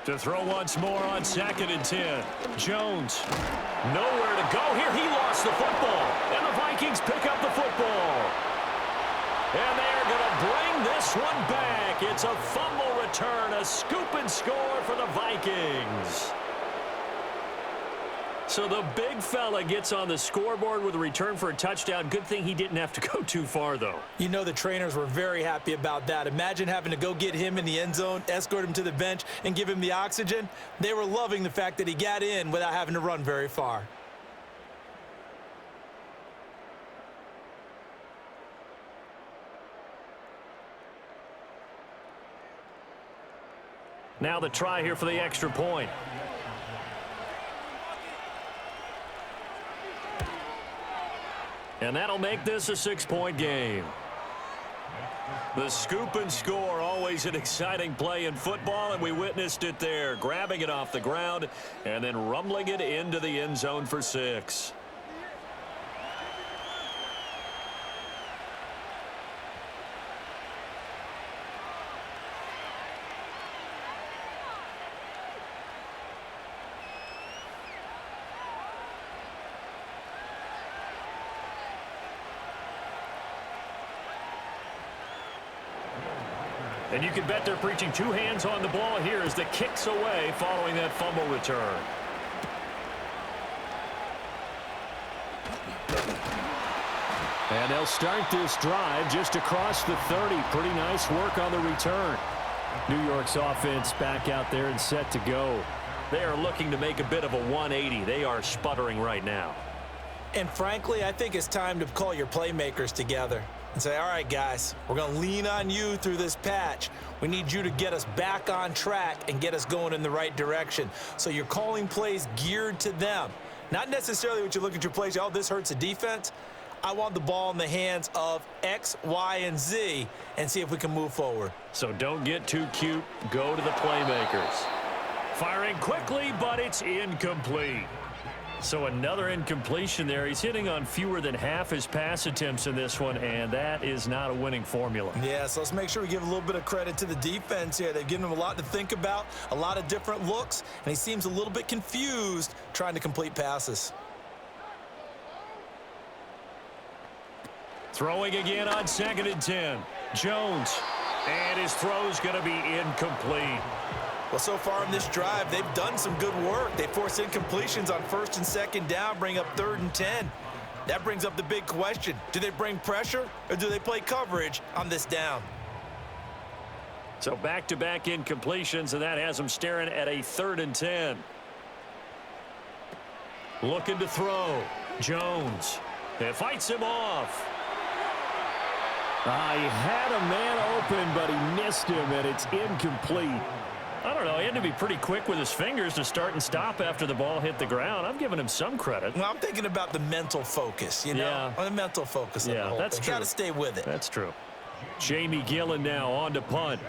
Speaker 2: To throw once more on 2nd and 10. Jones, nowhere to go here. He lost the football, and the Vikings pick up the football. And they're going to bring this one back. It's a fumble return, a scoop and score for the Vikings. So the big fella gets on the scoreboard with a return for a touchdown. Good thing he didn't have to go too far, though.
Speaker 3: You know the trainers were very happy about that. Imagine having to go get him in the end zone, escort him to the bench, and give him the oxygen. They were loving the fact that he got in without having to run very far.
Speaker 2: Now the try here for the extra point. And that'll make this a 6-point game. The scoop and score, always an exciting play in football, and we witnessed it there, grabbing it off the ground and then rumbling it into the end zone for 6. And you can bet they're preaching 2 hands on the ball here as the kick's away following that fumble return.
Speaker 1: And they'll start this drive just across the 30. Pretty nice work on the return. New York's offense back out there and set to go.
Speaker 2: They are looking to make a bit of a 180. They are sputtering right now.
Speaker 3: And frankly, I think it's time to call your playmakers together and say, all right, guys, we're going to lean on you through this patch. We need you to get us back on track and get us going in the right direction. So you're calling plays geared to them. Not necessarily what you look at your plays, oh, this hurts the defense. I want the ball in the hands of X, Y, and Z and see if we can move forward.
Speaker 2: So don't get too cute. Go to the playmakers. Firing quickly, but it's incomplete. So another incompletion there. He's hitting on fewer than half his pass attempts in this one, and that is not a winning formula.
Speaker 3: Yeah, so let's make sure we give a little bit of credit to the defense here. They've given him a lot to think about, a lot of different looks, and he seems a little bit confused trying to complete passes.
Speaker 2: Throwing again on 2nd and 10. Jones, and his throw's going to be incomplete.
Speaker 3: Well, so far in this drive, they've done some good work. They force incompletions on 1st and 2nd down, bring up 3rd and 10. That brings up the big question. Do they bring pressure or do they play coverage on this down?
Speaker 2: So back-to-back incompletions, and that has them staring at a 3rd and 10. Looking to throw. Jones. It fights him off.
Speaker 1: He had a man open, but he missed him, and it's incomplete.
Speaker 2: I don't know. He had to be pretty quick with his fingers to start and stop after the ball hit the ground. I'm giving him some credit.
Speaker 3: Well, I'm thinking about the mental focus, you know?
Speaker 2: Yeah.
Speaker 3: The mental focus of the whole
Speaker 2: that's
Speaker 3: thing.
Speaker 2: true.
Speaker 3: Got to stay with it.
Speaker 2: That's true.
Speaker 1: Jamie Gillen now on to punt.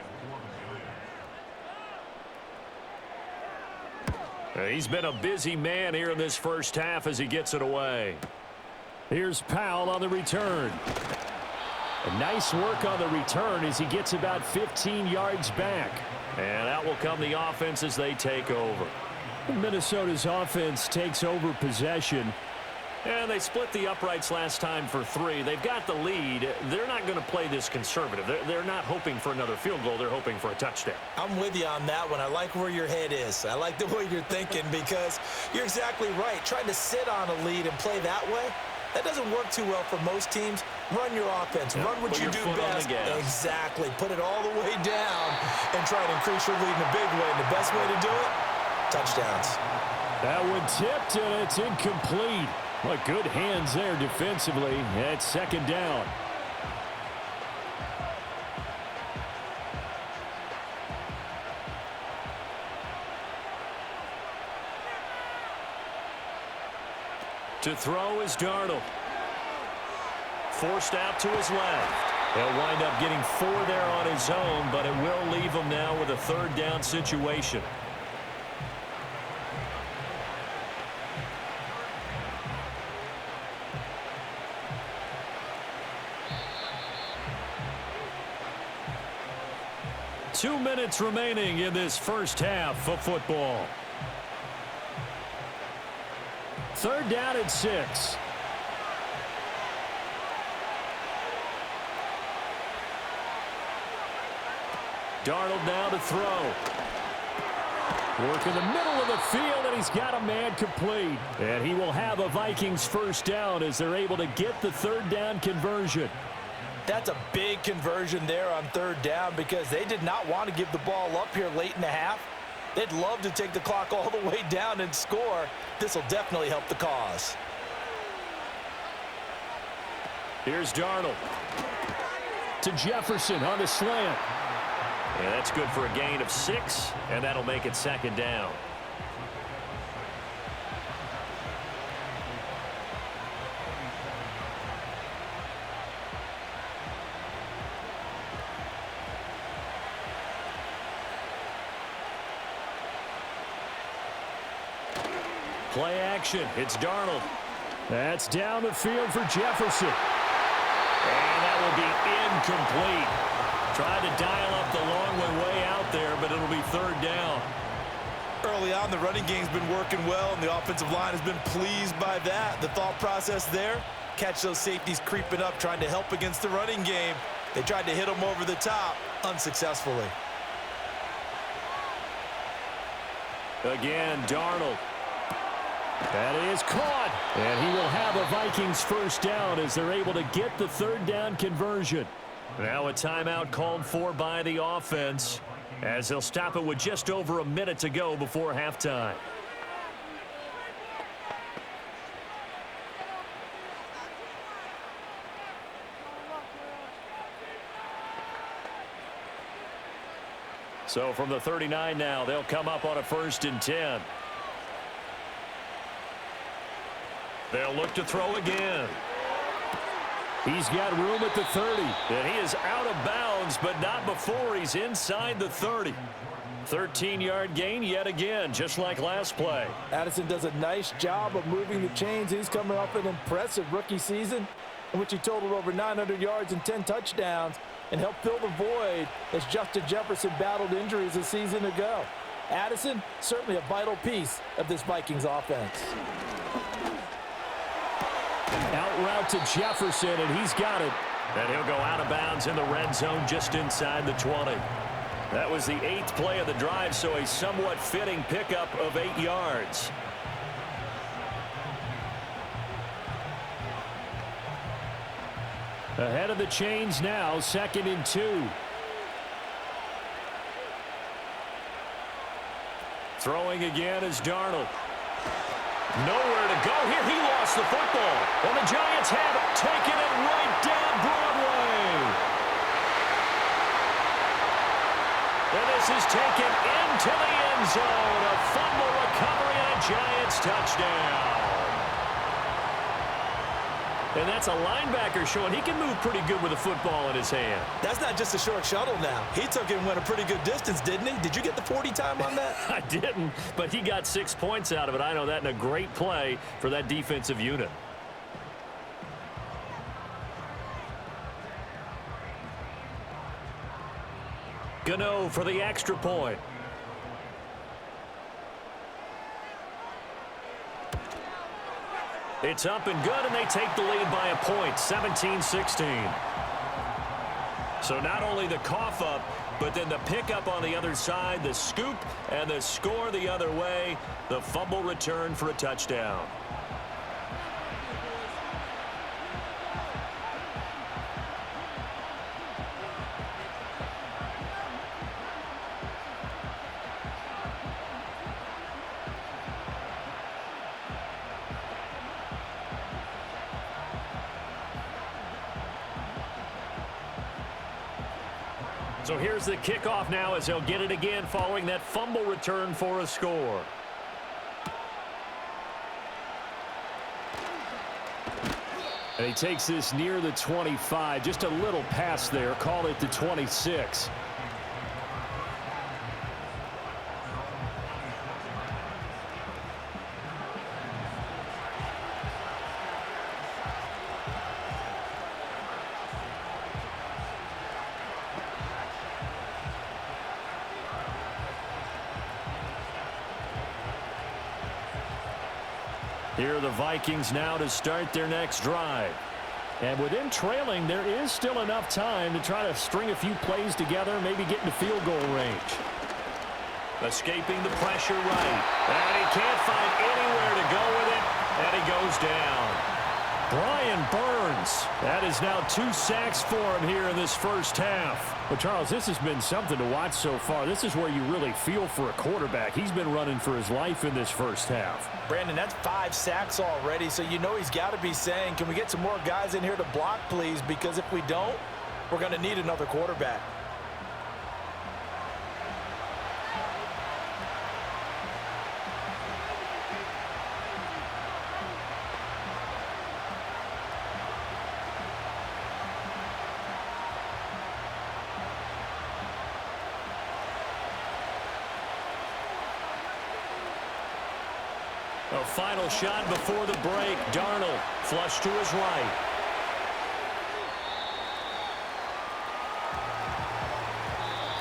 Speaker 2: He's been a busy man here in this first half as he gets it away.
Speaker 1: Here's Powell on the return. A nice work on the return as he gets about 15 yards back.
Speaker 2: And out will come the offense as they take over.
Speaker 1: Minnesota's offense takes over possession.
Speaker 2: And they split the uprights last time for 3. They've got the lead. They're not going to play this conservative. They're not hoping for another field goal. They're hoping for a touchdown.
Speaker 3: I'm with you on that one. I like where your head is. I like the way you're thinking because you're exactly right. Trying to sit on a lead and play that way, that doesn't work too well for most teams. Run your offense.
Speaker 2: Yeah,
Speaker 3: run what you do best.
Speaker 2: Exactly.
Speaker 3: Put it all the way down and try to increase your lead in a big way. And the best way to do it, touchdowns.
Speaker 1: That one tipped, and it's incomplete. But good hands there defensively. It's second down.
Speaker 2: To throw is Darnold. Forced out to his left. He'll wind up getting 4 there on his own, but it will leave him now with a third down situation. Two minutes remaining in this first half of football.
Speaker 1: Third down and 6.
Speaker 2: Darnold now to throw.
Speaker 1: Work in the middle of the field, and he's got a man complete. And he will have a Vikings first down as they're able to get the third down conversion.
Speaker 3: That's a big conversion there on third down because they did not want to give the ball up here late in the half. They'd love to take the clock all the way down and score. This will definitely help the cause.
Speaker 2: Here's Darnold.
Speaker 1: To Jefferson on the slant.
Speaker 2: And that's good for a gain of 6, and that'll make it second down. Play action. It's Darnold.
Speaker 1: That's down the field for Jefferson.
Speaker 2: And that will be incomplete. Tried to dial up the long way out there, but it'll be third down.
Speaker 3: Early on, the running game's been working well, and the offensive line has been pleased by that. The thought process there, catch those safeties creeping up, trying to help against the running game. They tried to hit them over the top, unsuccessfully.
Speaker 2: Again, Darnold.
Speaker 1: That is caught. And he will have a Vikings first down as they're able to get the third down conversion.
Speaker 2: Now a timeout called for by the offense as they'll stop it with just over a minute to go before halftime. So from the 39 now, they'll come up on a 1st and 10. They'll look to throw again.
Speaker 1: He's got room at the 30.
Speaker 2: And he is out of bounds, but not before he's inside the 30. 13-yard gain yet again, just like last play.
Speaker 3: Addison does a nice job of moving the chains. He's coming off an impressive rookie season in which he totaled over 900 yards and 10 touchdowns and helped fill the void as Justin Jefferson battled injuries a season ago. Addison, certainly a vital piece of this Vikings offense.
Speaker 1: Out route to Jefferson, and he's got it.
Speaker 2: And he'll go out of bounds in the red zone just inside the 20. That was the 8th play of the drive, so a somewhat fitting pickup of 8 yards.
Speaker 1: Ahead of the chains now, 2nd and 2.
Speaker 2: Throwing again is Darnold. Nowhere to go here. He lost the football. And the Giants have taken it right down Broadway. And this is taken into the end zone. A fumble recovery and a Giants touchdown. And that's a linebacker showing he can move pretty good with a football in his hand.
Speaker 3: That's not just a short shuttle now. He took it and went a pretty good distance, didn't he? Did you get the 40 time on that?
Speaker 2: I didn't, but he got 6 points out of it. I know that, in a great play for that defensive unit. Gano for the extra point. It's up and good, and they take the lead by a point, 17-16. So not only the cough up, but then the pickup on the other side, the scoop, and the score the other way, the fumble return for a touchdown. So here's the kickoff now as they'll get it again following that fumble return for a score. And he takes this near the 25. Just a little pass there. Call it the 26. Here are the Vikings now to start their next drive. And with them trailing, there is still enough time to try to string a few plays together, maybe get into field goal range. Escaping the pressure right. And he can't find anywhere to go with it, and he goes down. Brian Burns. That is now 2 sacks for him here in this first half.
Speaker 1: Well, Charles, this has been something to watch so far. This is where you really feel for a quarterback. He's been running for his life in this first half.
Speaker 3: Brandon, that's 5 sacks already, so you know he's got to be saying, can we get some more guys in here to block, please? Because if we don't, we're going to need another quarterback.
Speaker 2: A final shot before the break. Darnold flush to his right.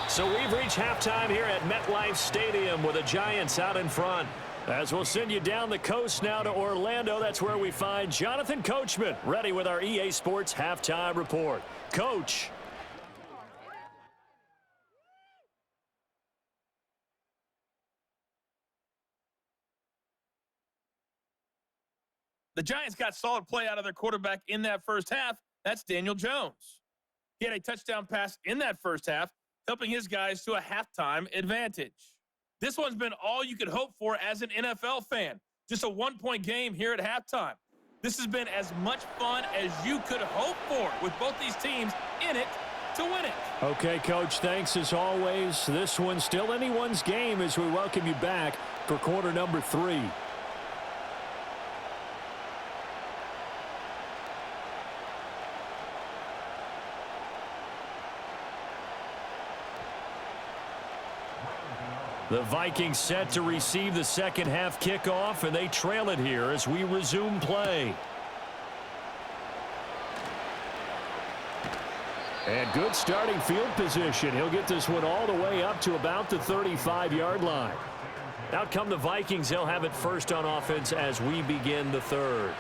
Speaker 2: So we've reached halftime here at MetLife Stadium with the Giants out in front. As we'll send you down the coast now to Orlando, that's where we find Jonathan Coachman ready with our EA Sports halftime report. Coach.
Speaker 4: The Giants got solid play out of their quarterback in that first half. That's Daniel Jones. He had a touchdown pass in that first half, helping his guys to a halftime advantage. This one's been all you could hope for as an NFL fan. Just a one-point game here at halftime. This has been as much fun as you could hope for with both these teams in it to win it.
Speaker 1: Okay, Coach, thanks as always. This one's still anyone's game as we welcome you back for quarter number 3. The Vikings set to receive the second half kickoff, and they trail it here as we resume play. And good starting field position. He'll get this one all the way up to about the 35-yard line. Out come the Vikings. They'll have it first on offense as we begin the third.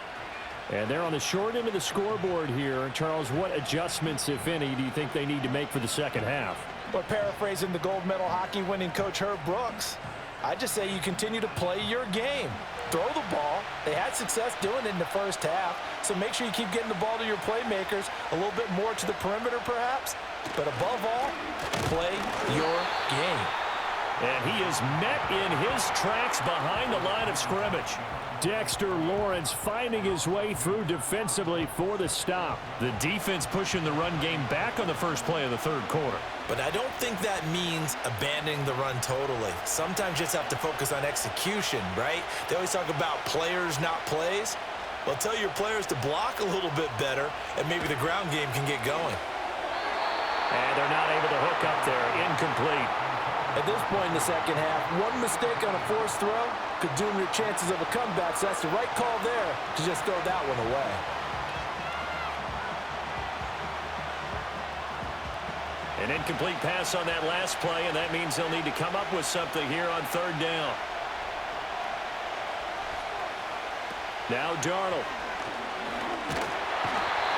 Speaker 1: And they're on the short end of the scoreboard here. Charles, what adjustments, if any, do you think they need to make for the second half?
Speaker 3: But paraphrasing the gold medal hockey winning coach Herb Brooks, I just say you continue to play your game. Throw the ball. They had success doing it in the first half, so make sure you keep getting the ball to your playmakers, a little bit more to the perimeter perhaps, but above all, play your game.
Speaker 2: And he is met in his tracks behind the line of scrimmage.
Speaker 1: Dexter Lawrence finding his way through defensively for the stop.
Speaker 2: The defense pushing the run game back on the first play of the third quarter.
Speaker 3: But I don't think that means abandoning the run totally. Sometimes you just have to focus on execution, right? They always talk about players, not plays. Well, tell your players to block a little bit better, and maybe the ground game can get going.
Speaker 2: And they're not able to hook up there. Incomplete.
Speaker 3: At this point in the second half, one mistake on a forced throw could doom your chances of a comeback, so that's the right call there to just throw that one away.
Speaker 2: An incomplete pass on that last play, and that means they'll need to come up with something here on third down. Now Darnold.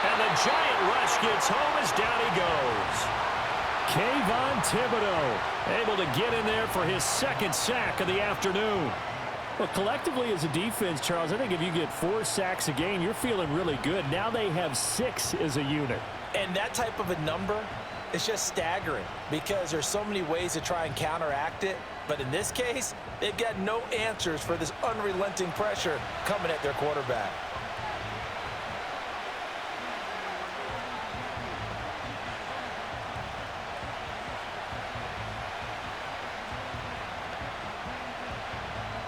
Speaker 2: And the giant rush gets home as down he goes.
Speaker 1: Kayvon Thibodeau able to get in there for his second sack of the afternoon. Well, collectively as a defense, Charles, I think if you get 4 sacks a game, you're feeling really good. Now they have 6 as a unit.
Speaker 3: And that type of a number is just staggering because there's so many ways to try and counteract it. But in this case, they've got no answers for this unrelenting pressure coming at their quarterback.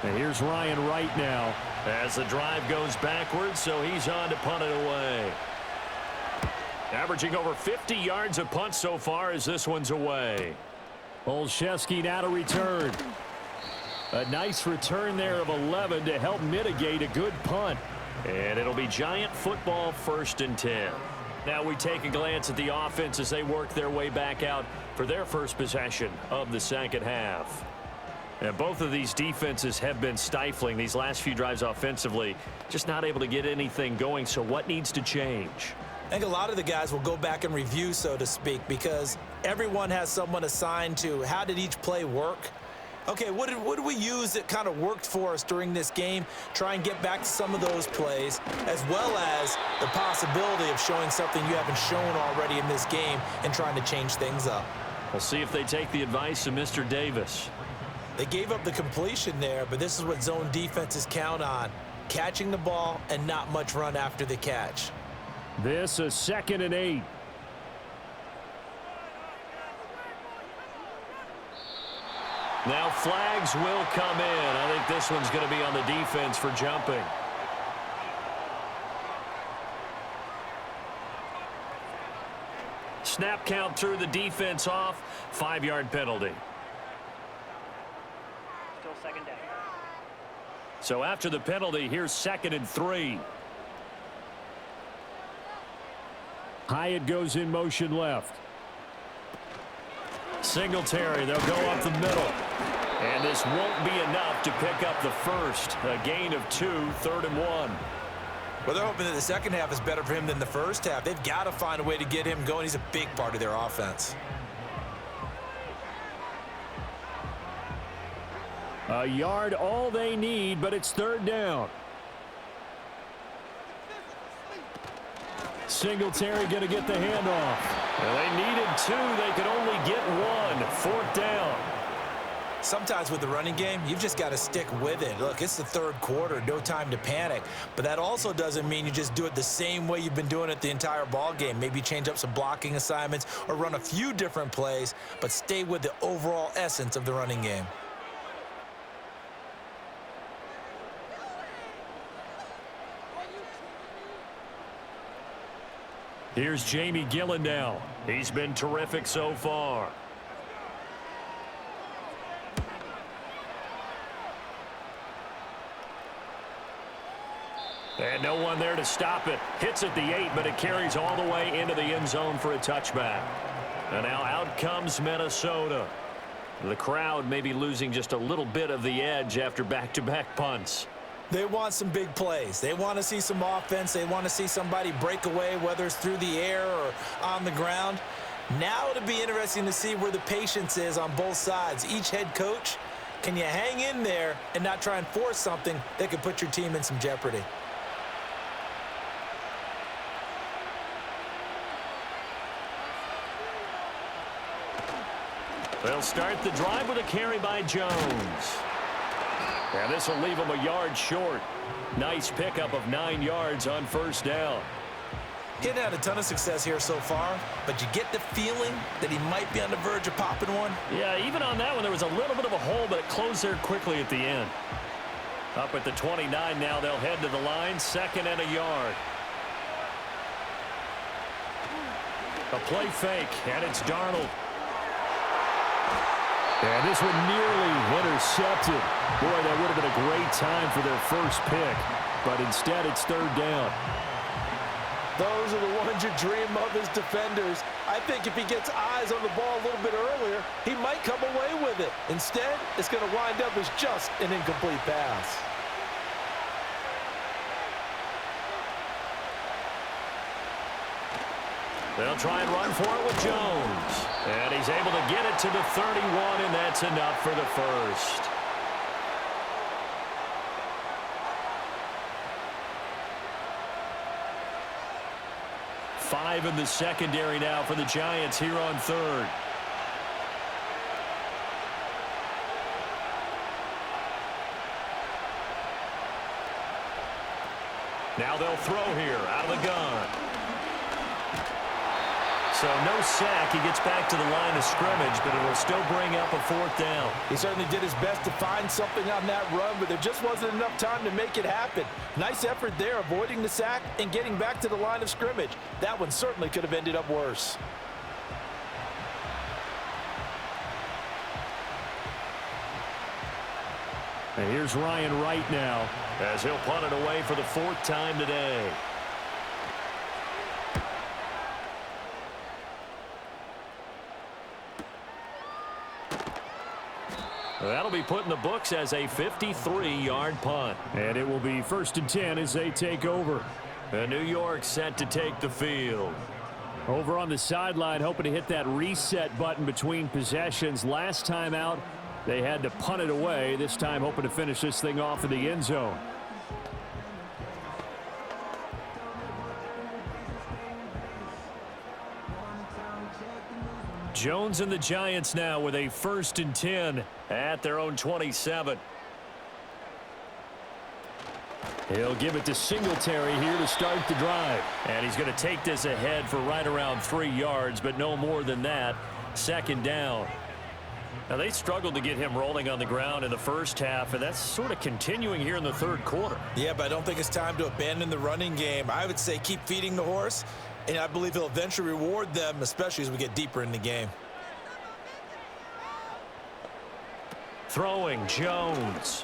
Speaker 1: And here's Ryan Wright now.
Speaker 2: As the drive goes backwards, so he's on to punt it away. Averaging over 50 yards a punt so far as this one's away.
Speaker 1: Olszewski now to return. A nice return there of 11 to help mitigate a good punt.
Speaker 2: And it'll be Giant football 1st and 10. Now we take a glance at the offense as they work their way back out for their first possession of the second half. And both of these defenses have been stifling these last few drives offensively. Just not able to get anything going, so what needs to change?
Speaker 3: I think a lot of the guys will go back and review, so to speak, because everyone has someone assigned to how did each play work. Okay, what did we use that kind of worked for us during this game? Try and get back to some of those plays, as well as the possibility of showing something you haven't shown already in this game and trying to change things up.
Speaker 2: We'll see if they take the advice of Mr. Davis.
Speaker 3: They gave up the completion there, but this is what zone defenses count on. Catching the ball and not much run after the catch.
Speaker 1: This is 2nd and 8.
Speaker 2: Now flags will come in. I think this one's going to be on the defense for jumping. Snap count through the defense off. 5-yard penalty.
Speaker 5: Still 2nd down.
Speaker 2: So after the penalty, here's 2nd and 3.
Speaker 1: Hyatt goes in motion left.
Speaker 2: Singletary, they'll go up the middle. And this won't be enough to pick up the first. A gain of 2, 3rd and 1.
Speaker 3: Well, they're hoping that the second half is better for him than the first half. They've got to find a way to get him going. He's a big part of their offense.
Speaker 1: A yard all they need, but it's 3rd down. Singletary going to get the handoff.
Speaker 2: Well, they needed 2. They could only get 1. 4th down.
Speaker 3: Sometimes with the running game, you've just got to stick with it. Look, it's the third quarter, no time to panic. But that also doesn't mean you just do it the same way you've been doing it the entire ball game. Maybe change up some blocking assignments or run a few different plays, but stay with the overall essence of the running game.
Speaker 2: Here's Jamie Gillen now. He's been terrific so far. And no one there to stop it. Hits at the 8, but it carries all the way into the end zone for a touchback. And now out comes Minnesota. The crowd may be losing just a little bit of the edge after back-to-back punts.
Speaker 3: They want some big plays. They want to see some offense. They want to see somebody break away, whether it's through the air or on the ground. Now it'll be interesting to see where the patience is on both sides. Each head coach, can you hang in there and not try and force something that could put your team in some jeopardy?
Speaker 2: They'll start the drive with a carry by Jones. And this will leave him a yard short. Nice pickup of 9 yards on first down.
Speaker 3: He hadn't had a ton of success here so far, but you get the feeling that he might be on the verge of popping one.
Speaker 2: Yeah, even on that one, there was a little bit of a hole, but it closed there quickly at the end. Up at the 29 now, they'll head to the line, 2nd and a yard. A play fake, and it's Darnold.
Speaker 1: And this one nearly intercepted. Boy, that would have been a great time for their first pick, but instead it's 3rd down.
Speaker 3: Those are the ones you dream of as defenders. I think if he gets eyes on the ball a little bit earlier, he might come away with it. Instead, it's going to wind up as just an incomplete pass.
Speaker 2: They'll try and run for it with Jones. And he's able to get it to the 31, and that's enough for the first. Five in the secondary now for the Giants here on 3rd. Now they'll throw here out of the gun. So no sack. He gets back to the line of scrimmage, but it will still bring up a 4th down.
Speaker 3: He certainly did his best to find something on that run, but there just wasn't enough time to make it happen. Nice effort there, avoiding the sack and getting back to the line of scrimmage. That one certainly could have ended up worse.
Speaker 1: And here's Ryan Wright now,
Speaker 2: as he'll punt it away for the 4th time today. That'll be put in the books as a 53-yard punt.
Speaker 1: and it will be 1st and 10 as they take over.
Speaker 2: And New York set to take the field.
Speaker 1: Over on the sideline, hoping to hit that reset button between possessions. Last time out, they had to punt it away. This time, hoping to finish this thing off in the end zone.
Speaker 2: Jones and the Giants now with a 1st and 10 at their own 27.
Speaker 1: He'll give it to Singletary here to start the drive.
Speaker 2: And he's going to take this ahead for right around 3 yards, but no more than that. 2nd down. Now, they struggled to get him rolling on the ground in the first half, and that's sort of continuing here in the 3rd quarter.
Speaker 3: Yeah, but I don't think it's time to abandon the running game. I would say keep feeding the horse, and I believe he'll eventually reward them, especially as we get deeper in the game.
Speaker 2: Throwing, Jones.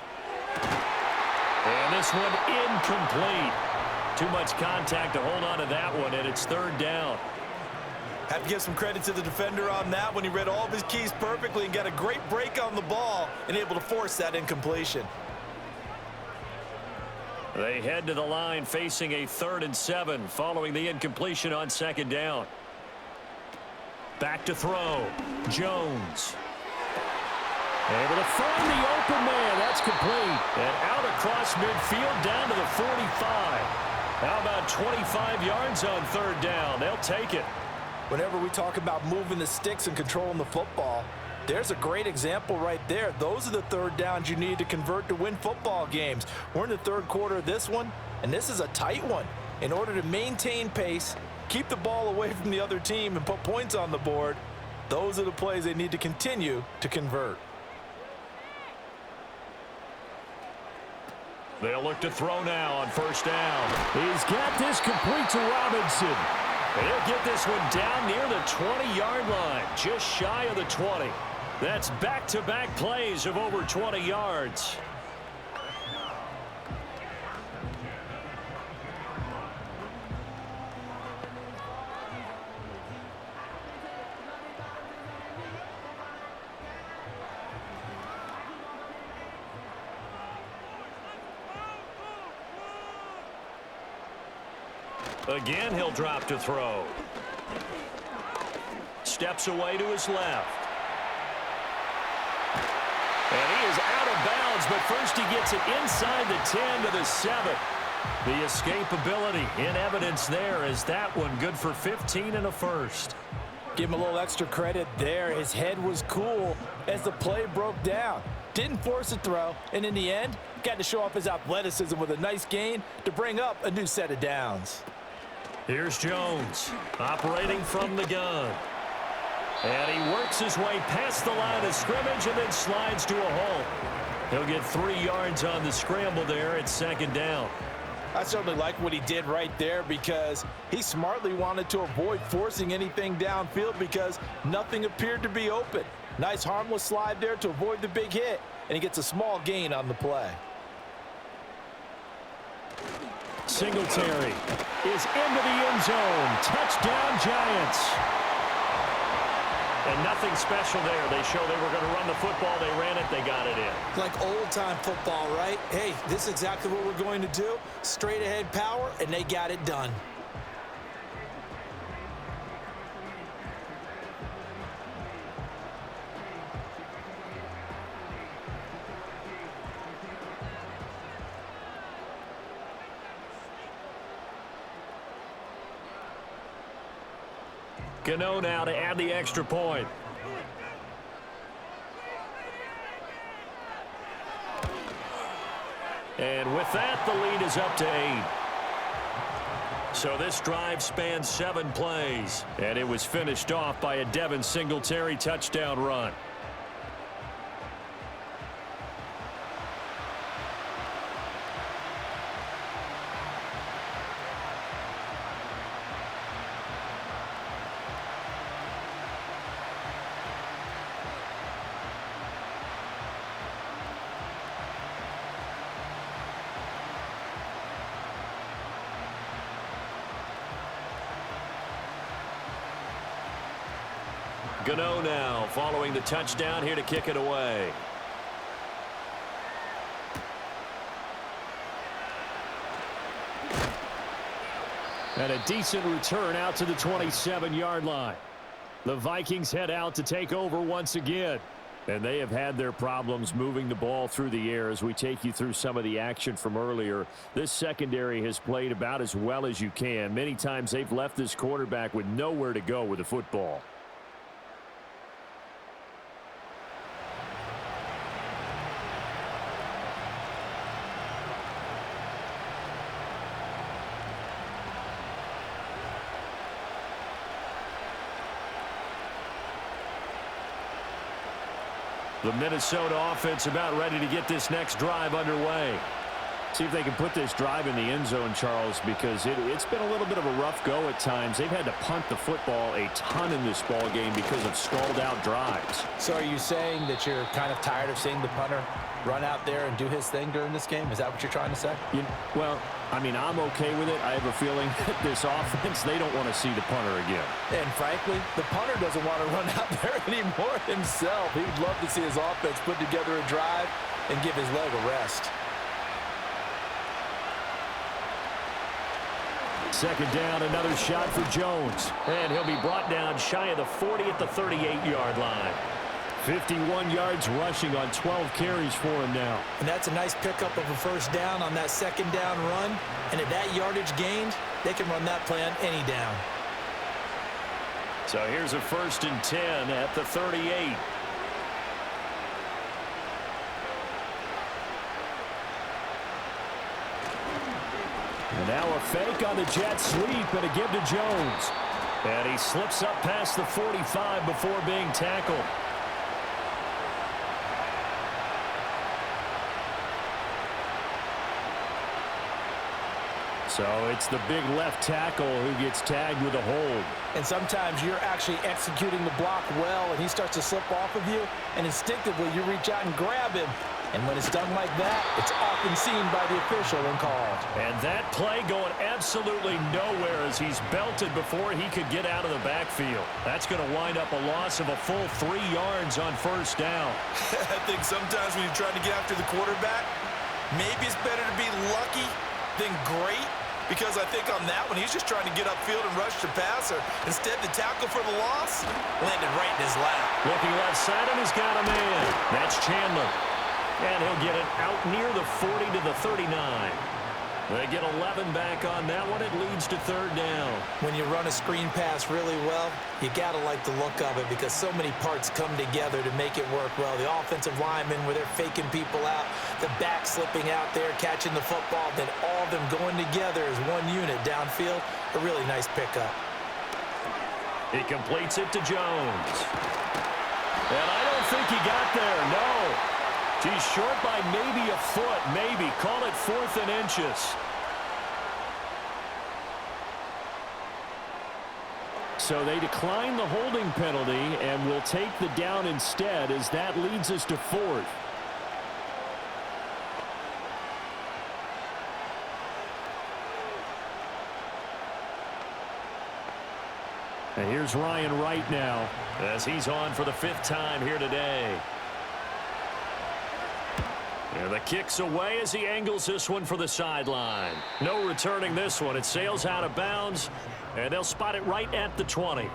Speaker 2: And this one incomplete. Too much contact to hold on to that one, and it's 3rd down.
Speaker 3: Have to give some credit to the defender on that one. He read all of his keys perfectly and got a great break on the ball and able to force that incompletion.
Speaker 2: They head to the line facing a 3rd and 7 following the incompletion on 2nd down. Back to throw. Jones. Able to find the open man. That's complete. And out across midfield down to the 45. How about 25 yards on 3rd down? They'll take it.
Speaker 3: Whenever we talk about moving the sticks and controlling the football, there's a great example right there. Those are the 3rd downs you need to convert to win football games. We're in the 3rd quarter of this one, and this is a tight one. In order to maintain pace, keep the ball away from the other team, and put points on the board, those are the plays they need to continue to convert.
Speaker 2: They'll look to throw now on 1st down.
Speaker 1: He's got this complete to Robinson.
Speaker 2: And he'll get this one down near the 20-yard line, just shy of the 20. That's back-to-back plays of over 20 yards. Again, he'll drop to throw. Steps away to his left. And he is out of bounds, but first he gets it inside the 10 to the 7. The escapability in evidence there is that one good for 15 and a first.
Speaker 3: Give him a little extra credit there. His head was cool as the play broke down. Didn't force a throw, and in the end, got to show off his athleticism with a nice gain to bring up a new set of downs.
Speaker 2: Here's Jones, operating from the gun. And he works his way past the line of scrimmage and then slides to a hole. He'll get 3 yards on the scramble there at 2nd down.
Speaker 3: I certainly like what he did right there because he smartly wanted to avoid forcing anything downfield because nothing appeared to be open. Nice harmless slide there to avoid the big hit, and he gets a small gain on the play.
Speaker 2: Singletary is into the end zone. Touchdown, Giants. And nothing special there. They show they were going to run the football. They ran it. They got it in.
Speaker 5: Like old-time football, right? Hey, this is exactly what we're going to do. Straight ahead power, and they got it done.
Speaker 2: Gano now to add the extra point. And with that, the lead is up to 8. So this drive spans 7 plays, and it was finished off by a Devin Singletary touchdown run. Gano now following the touchdown here to kick it away. And a decent return out to the 27-yard line. The Vikings head out to take over once again. And they have had their problems moving the ball through the air as we take you through some of the action from earlier. This secondary has played about as well as you can. Many times they've left this quarterback with nowhere to go with the football. The Minnesota offense about ready to get this next drive underway. See if they can put this drive in the end zone, Charles, because it's been a little bit of a rough go at times. They've had to punt the football a ton in this ball game because of stalled-out drives.
Speaker 3: So are you saying that you're kind of tired of seeing the punter run out there and do his thing during this game? Is that what you're trying to say?
Speaker 2: Well, I mean, I'm okay with it. I have a feeling that this offense, they don't want to see the punter again.
Speaker 3: And frankly, the punter doesn't want to run out there anymore himself. He would love to see his offense put together a drive and give his leg a rest.
Speaker 2: 2nd down, another shot for Jones. And he'll be brought down shy of the 40 at the 38-yard line. 51 yards rushing on 12 carries for him now.
Speaker 5: And that's a nice pickup of a first down on that 2nd down run. And at that yardage gained, they can run that play on any down.
Speaker 2: So here's a 1st and 10 at the 38. And now a fake on the jet sweep and a give to Jones. And he slips up past the 45 before being tackled. So it's the big left tackle who gets tagged with a hold.
Speaker 3: And sometimes you're actually executing the block well, and he starts to slip off of you, and instinctively you reach out and grab him. And when it's done like that, it's often seen by the official and called.
Speaker 2: And that play going absolutely nowhere as he's belted before he could get out of the backfield. That's going to wind up a loss of a full 3 yards on 1st down.
Speaker 3: I think sometimes when you're trying to get after the quarterback, maybe it's better to be lucky than great. Because I think on that one, he's just trying to get upfield and rush the passer. Instead, the tackle for the loss landed right in his lap.
Speaker 2: Looking left side, and he's got a man. That's Chandler. And he'll get it out near the 40 to the 39. They get 11 back on that one. It leads to third down.
Speaker 5: When you run a screen pass really well, you got to like the look of it because so many parts come together to make it work well. The offensive linemen where they're faking people out, the back slipping out there, catching the football, then all of them going together as one unit downfield. A really nice pickup.
Speaker 2: He completes it to Jones. And I don't think he got there, no. He's short by maybe a foot, maybe. Call it 4th and inches.
Speaker 1: So they decline the holding penalty and will take the down instead as that leads us to 4th. And here's Ryan Wright now
Speaker 2: as he's on for the 5th time here today. And the kick's away as he angles this one for the sideline. No returning this one. It sails out of bounds, and they'll spot it right at the 20.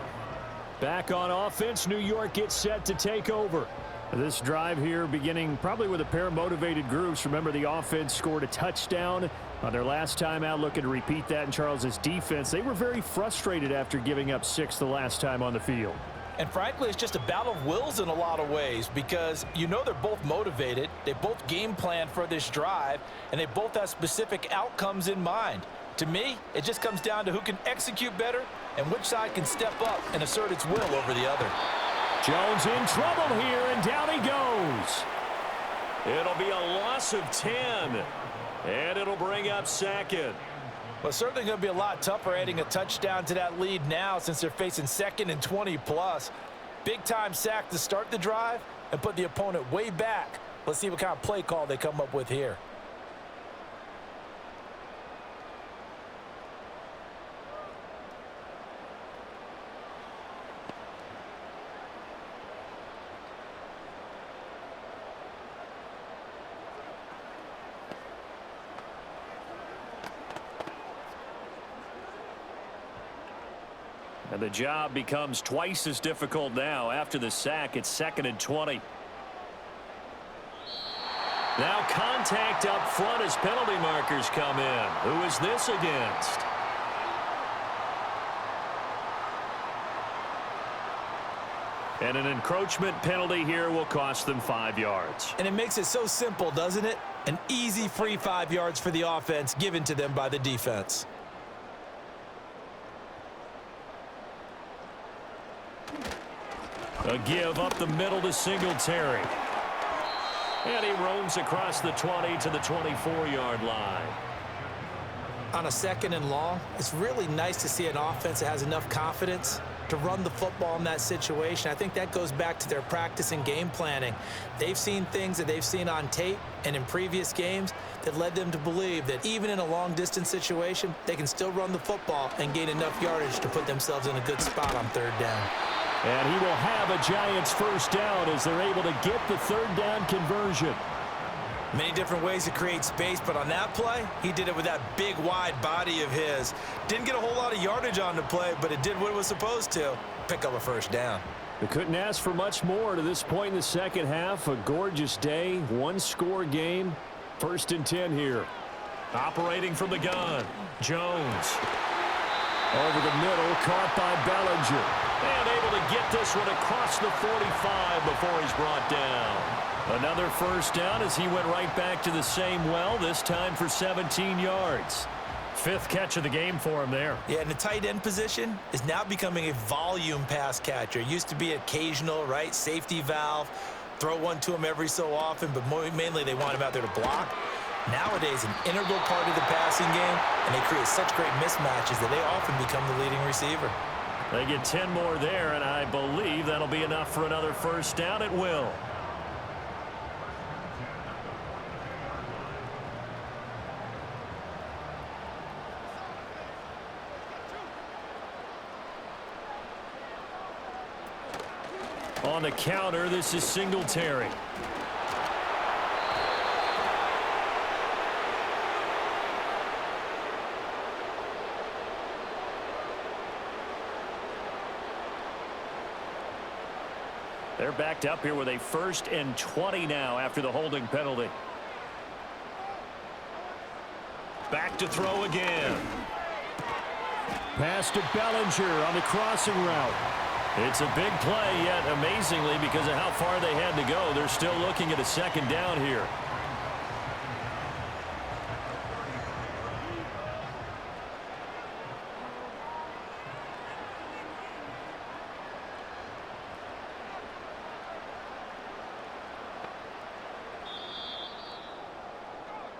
Speaker 1: Back on offense, New York gets set to take over. This drive here beginning probably with a pair of motivated groups. Remember, the offense scored a touchdown on their last time out, looking to repeat that in Charles's defense. They were very frustrated after giving up 6 the last time on the field.
Speaker 3: And frankly, it's just a battle of wills in a lot of ways because you know they're both motivated. They both game plan for this drive, and they both have specific outcomes in mind. To me, it just comes down to who can execute better and which side can step up and assert its will over the other.
Speaker 1: Jones in trouble here, and down he goes.
Speaker 2: It'll be a loss of 10, and it'll bring up 2nd.
Speaker 3: Well, it's certainly going to be a lot tougher adding a touchdown to that lead now since they're facing 2nd and 20+. Big-time sack to start the drive and put the opponent way back. Let's see what kind of play call they come up with here.
Speaker 2: And the job becomes twice as difficult now. After the sack, it's 2nd and 20. Now contact up front as penalty markers come in. Who is this against? And an encroachment penalty here will cost them 5 yards.
Speaker 5: And it makes it so simple, doesn't it? An easy free 5 yards for the offense given to them by the defense.
Speaker 2: A give up the middle to Singletary. And he roams across the 20 to the 24-yard line.
Speaker 5: On a 2nd and long, it's really nice to see an offense that has enough confidence to run the football in that situation. I think that goes back to their practice and game planning. They've seen things that they've seen on tape and in previous games that led them to believe that even in a long-distance situation, they can still run the football and gain enough yardage to put themselves in a good spot on 3rd down.
Speaker 1: And he will have a Giants 1st down as they're able to get the 3rd down conversion.
Speaker 5: Many different ways to create space, but on that play, he did it with that big, wide body of his. Didn't get a whole lot of yardage on the play, but it did what it was supposed to. Pick up a 1st down.
Speaker 1: They couldn't ask for much more to this point in the second half. A gorgeous day, 1-score game. 1st and 10 here.
Speaker 2: Operating from the gun, Jones.
Speaker 1: Over the middle, caught by Bellinger.
Speaker 2: And able to get this one across the 45 before he's brought down.
Speaker 1: Another 1st down as he went right back to the same well, this time for 17 yards.
Speaker 2: 5th catch of the game for him there.
Speaker 5: Yeah, and the tight end position is now becoming a volume pass catcher. It used to be occasional, right? Safety valve, throw one to him every so often, but mainly they want him out there to block. Nowadays, an integral part of the passing game, and they create such great mismatches that they often become the leading receiver.
Speaker 2: They get 10 more there, and I believe that'll be enough for another 1st down. It will. On the counter, this is Singletary. They're backed up here with a 1st and 20 now after the holding penalty. Back back to throw again.
Speaker 1: Pass to Bellinger on the crossing route.
Speaker 2: It's a big play, yet amazingly, because of how far they had to go, they're still looking at a second down here.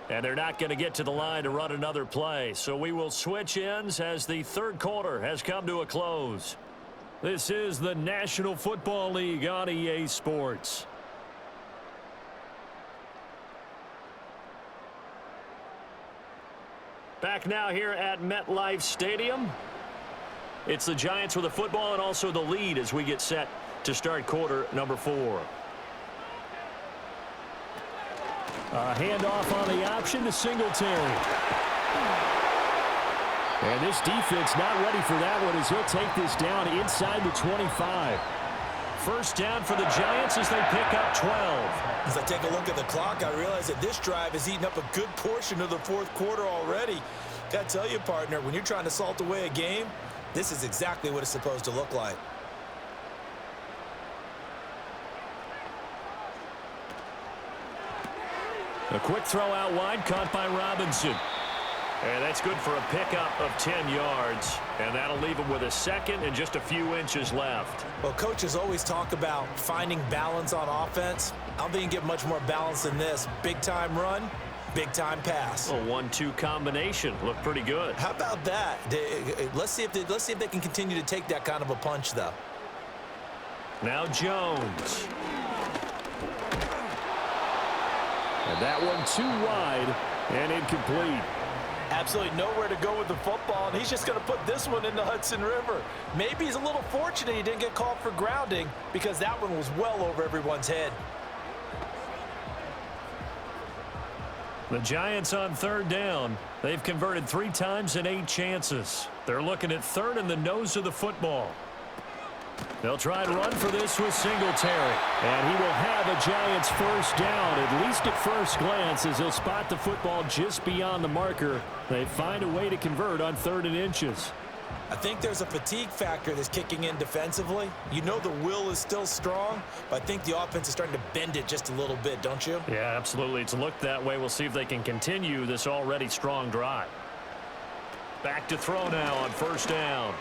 Speaker 2: And they're not going to get to the line to run another play. So we will switch ends as the third quarter has come to a close. This is the National Football League on EA Sports. Back now here at MetLife Stadium. It's the Giants with the football and also the lead as we get set to start quarter number 4.
Speaker 1: A handoff on the option to Singletary. And this defense not ready for that one as he'll take this down inside the 25.
Speaker 2: First down for the Giants as they pick up 12.
Speaker 3: As I take a look at the clock, I realize that this drive has eaten up a good portion of the fourth quarter already. Got to tell you, partner, when you're trying to salt away a game, this is exactly what it's supposed to look like.
Speaker 2: A quick throw out wide, caught by Robinson. And that's good for a pickup of 10 yards. And that'll leave him with a second and just a few inches left.
Speaker 3: Well, coaches always talk about finding balance on offense. I don't think you can get much more balance than this. Big-time run, big-time pass.
Speaker 2: A 1-2 combination. Looked pretty good.
Speaker 3: How about that? Let's see if they can continue to take that kind of a punch, though.
Speaker 2: Now Jones.
Speaker 1: And that one too wide and incomplete.
Speaker 3: Absolutely nowhere to go with the football, and he's just going to put this one in the Hudson River. Maybe he's a little fortunate he didn't get called for grounding because that one was well over everyone's head.
Speaker 2: The Giants on third down. They've converted 3 times in 8 chances. They're looking at third in the nose of the football. They'll try and run for this with Singletary.
Speaker 1: And he will have a Giants first down, at least at first glance, as he'll spot the football just beyond the marker. They find a way to convert on 3rd and inches.
Speaker 3: I think there's a fatigue factor that's kicking in defensively. You know the will is still strong, but I think the offense is starting to bend it just a little bit, don't you?
Speaker 2: Yeah, absolutely. It's looked that way. We'll see if they can continue this already strong drive. Back to throw now on first down.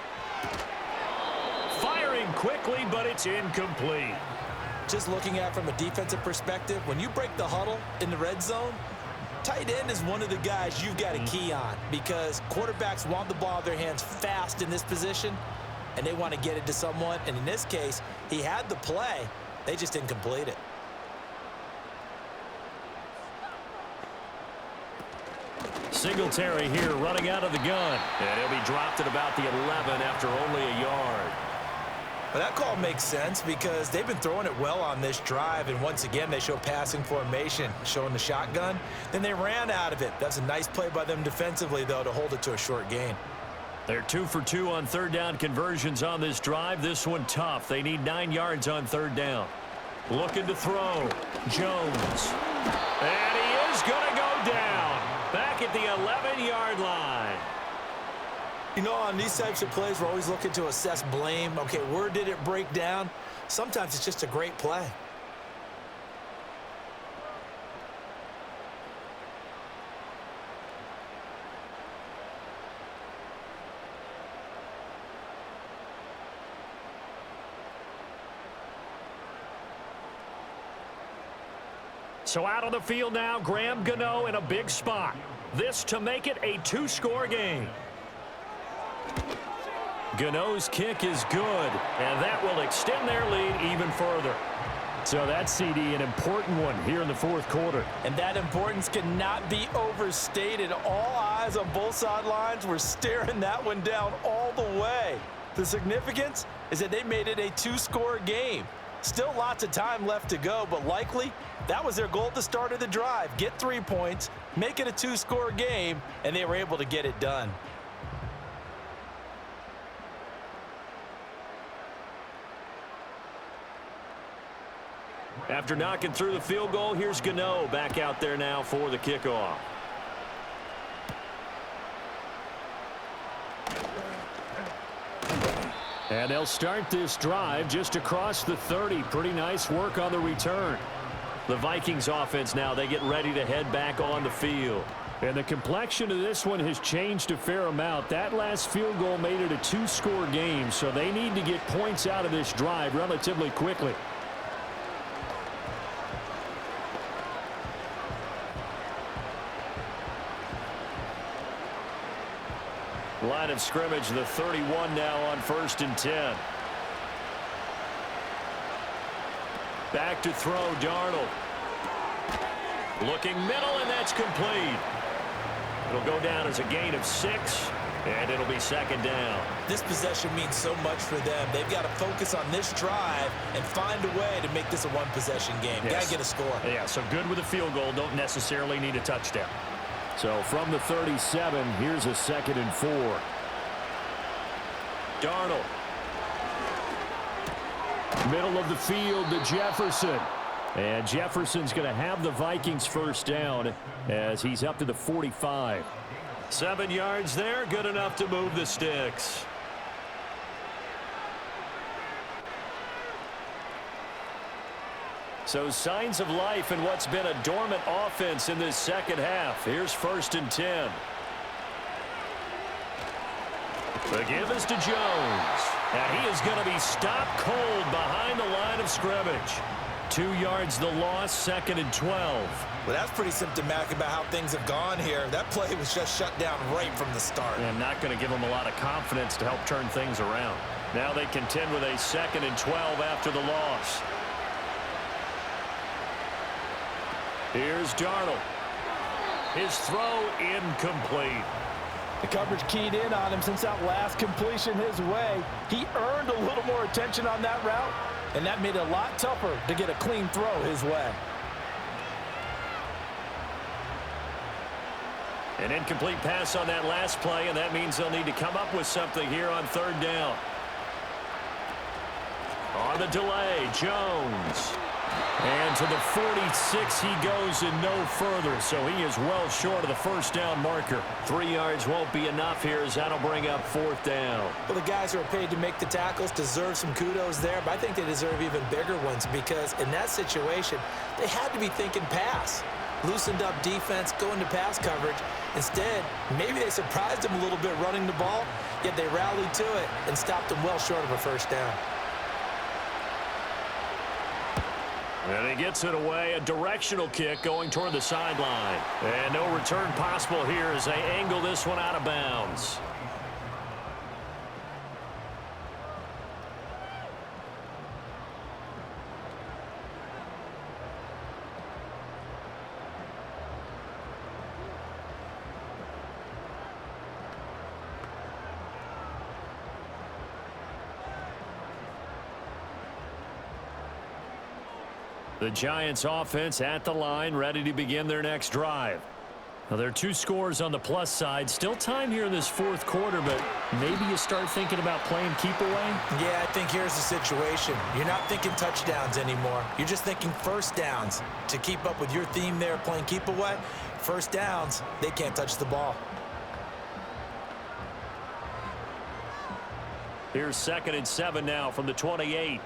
Speaker 2: Firing quickly, but it's incomplete.
Speaker 3: Just looking at it from a defensive perspective, when you break the huddle in the red zone, tight end is one of the guys you've got to key on because quarterbacks want the ball in their hands fast in this position, and they want to get it to someone. And in this case, he had the play. They just didn't complete it.
Speaker 2: Singletary here running out of the gun. And he'll be dropped at about the 11 after only a yard.
Speaker 3: But that call makes sense because they've been throwing it well on this drive, and once again they show passing formation, showing the shotgun. Then they ran out of it. That's a nice play by them defensively, though, to hold it to a short gain.
Speaker 2: They're 2 for 2 on third down conversions on this drive. This one tough. They need 9 yards on third down. Looking to throw. Jones. And he is going to go down. Back at the 11-yard line.
Speaker 3: You know, on these types of plays, we're always looking to assess blame. Okay, where did it break down? Sometimes it's just a great play.
Speaker 2: So out on the field now, Graham Gano in a big spot. This to make it a 2-score game. Gano's kick is good, and that will extend their lead even further.
Speaker 1: So that's, CD, an important one here in the fourth quarter.
Speaker 3: And that importance cannot be overstated. All eyes on both sidelines were staring that one down all the way. The significance is that they made it a 2-score game. Still lots of time left to go, but likely that was their goal at the start of the drive. Get 3 points, make it a 2-score game, and they were able to get it done.
Speaker 2: After knocking through the field goal, here's Gano back out there now for the kickoff.
Speaker 1: And they'll start this drive just across the 30. Pretty nice work on the return. The Vikings offense now, they get ready to head back on the field. And the complexion of this one has changed a fair amount. That last field goal made it a 2-score game, so they need to get points out of this drive relatively quickly. Line of scrimmage, the 31 now on 1st and 10. Back to throw, Darnold. Looking middle, and that's complete. It'll go down as a gain of 6, and it'll be 2nd down.
Speaker 5: This possession means so much for them. They've got to focus on this drive and find a way to make this a one-possession game.
Speaker 1: Yes.
Speaker 5: Got to get a score.
Speaker 1: Yeah, so good with a field goal. Don't necessarily need a touchdown. So from the 37, here's a 2nd and 4. Darnold. Middle of the field to Jefferson. And Jefferson's going to have the Vikings first down as he's up to the 45.
Speaker 2: 7 yards there, good enough to move the sticks. So signs of life in what's been a dormant offense in this second half. Here's 1st and 10. The give is to Jones. And he is going to be stopped cold behind the line of scrimmage. 2 yards the loss, 2nd and 12.
Speaker 5: Well, that's pretty symptomatic about how things have gone here. That play was just shut down right from the start.
Speaker 2: And not going to give them a lot of confidence to help turn things around. Now they contend with a 2nd and 12 after the loss. Here's Darnold. His throw incomplete.
Speaker 3: The coverage keyed in on him since that last completion his way. He earned a little more attention on that route, and that made it a lot tougher to get a clean throw his way.
Speaker 2: An incomplete pass on that last play, and that means they'll need to come up with something here on 3rd down. On the delay, Jones. And to the 46 he goes and no further, so he is well short of the first down marker. 3 yards won't be enough here as that'll bring up 4th down.
Speaker 5: Well, the guys who are paid to make the tackles deserve some kudos there, but I think they deserve even bigger ones because in that situation, they had to be thinking pass. Loosened up defense, going to pass coverage. Instead, maybe they surprised him a little bit running the ball, yet they rallied to it and stopped him well short of a first down.
Speaker 2: And he gets it away, a directional kick going toward the sideline. And no return possible here as they angle this one out of bounds. The Giants offense at the line, ready to begin their next drive. Now, there are 2 scores on the plus side. Still time here in this 4th quarter, but maybe you start thinking about playing keep away?
Speaker 5: Yeah, I think here's the situation. You're not thinking touchdowns anymore. You're just thinking first downs. To keep up with your theme there, playing keep away, first downs, they can't touch the ball.
Speaker 2: Here's 2nd and 7 now from the 28.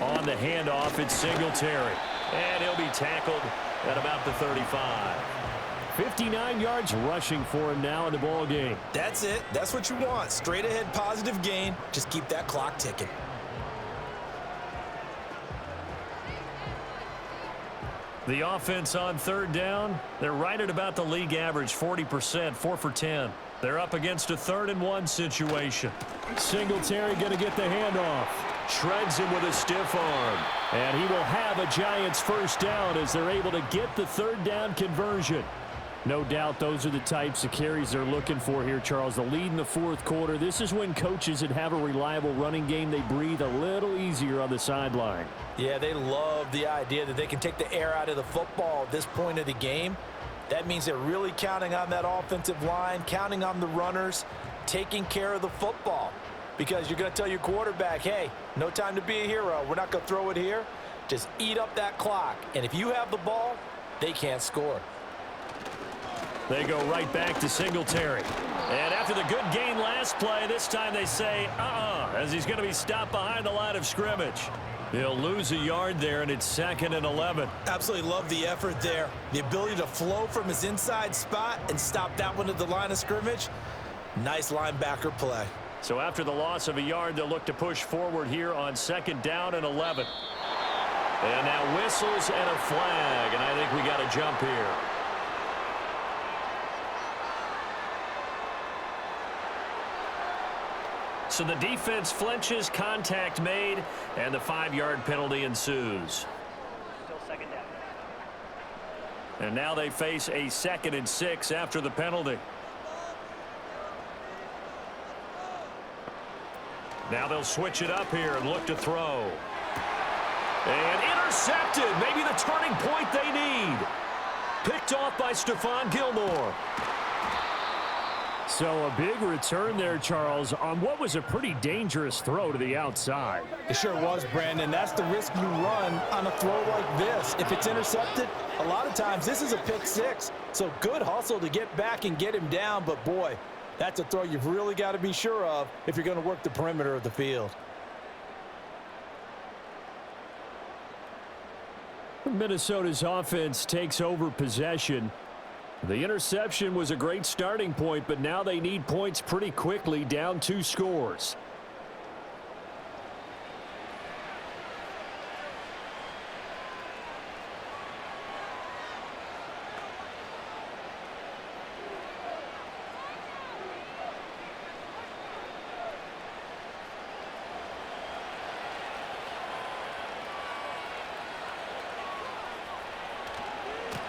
Speaker 2: On the handoff, it's Singletary. And he'll be tackled at about the 35.
Speaker 1: 59 yards rushing for him now in the ball game.
Speaker 5: That's it. That's what you want. Straight ahead positive gain. Just keep that clock ticking.
Speaker 2: The offense on 3rd down, they're right at about the league average, 40%, 4 for 10. They're up against a 3rd and 1 situation.
Speaker 1: Singletary going to get the handoff.
Speaker 2: Shreds him with a stiff arm.
Speaker 1: And he will have a Giants first down as they're able to get the 3rd down conversion. No doubt those are the types of carries they're looking for here, Charles. The lead in the 4th quarter. This is when coaches that have a reliable running game, they breathe a little easier on the sideline.
Speaker 3: Yeah, they love the idea that they can take the air out of the football at this point of the game. That means they're really counting on that offensive line, counting on the runners, taking care of the football. Because you're going to tell your quarterback, hey, no time to be a hero. We're not going to throw it here. Just eat up that clock. And if you have the ball, they can't score.
Speaker 2: They go right back to Singletary. And after the good gain last play, this time they say, as he's going to be stopped behind the line of scrimmage. He'll lose a yard there, and it's 2nd and 11.
Speaker 5: Absolutely love the effort there. The ability to flow from his inside spot and stop that one at the line of scrimmage. Nice linebacker play.
Speaker 2: So after the loss of a yard, they'll look to push forward here on 2nd down and 11. And now whistles and a flag, and I think we got a jump here. So the defense flinches, contact made, and the 5-yard penalty ensues.
Speaker 6: Still 2nd down.
Speaker 2: And now they face a 2nd and 6 after the penalty. Now they'll switch it up here and look to throw. And intercepted. Maybe the turning point they need. Picked off by Stephon Gilmore.
Speaker 1: So a big return there, Charles, on what was a pretty dangerous throw to the outside.
Speaker 3: It sure was, Brandon. That's the risk you run on a throw like this. If it's intercepted, a lot of times this is a pick 6. So good hustle to get back and get him down. But, boy, that's a throw you've really got to be sure of if you're going to work the perimeter of the field.
Speaker 1: Minnesota's offense takes over possession. The interception was a great starting point, but now they need points pretty quickly, down 2 scores.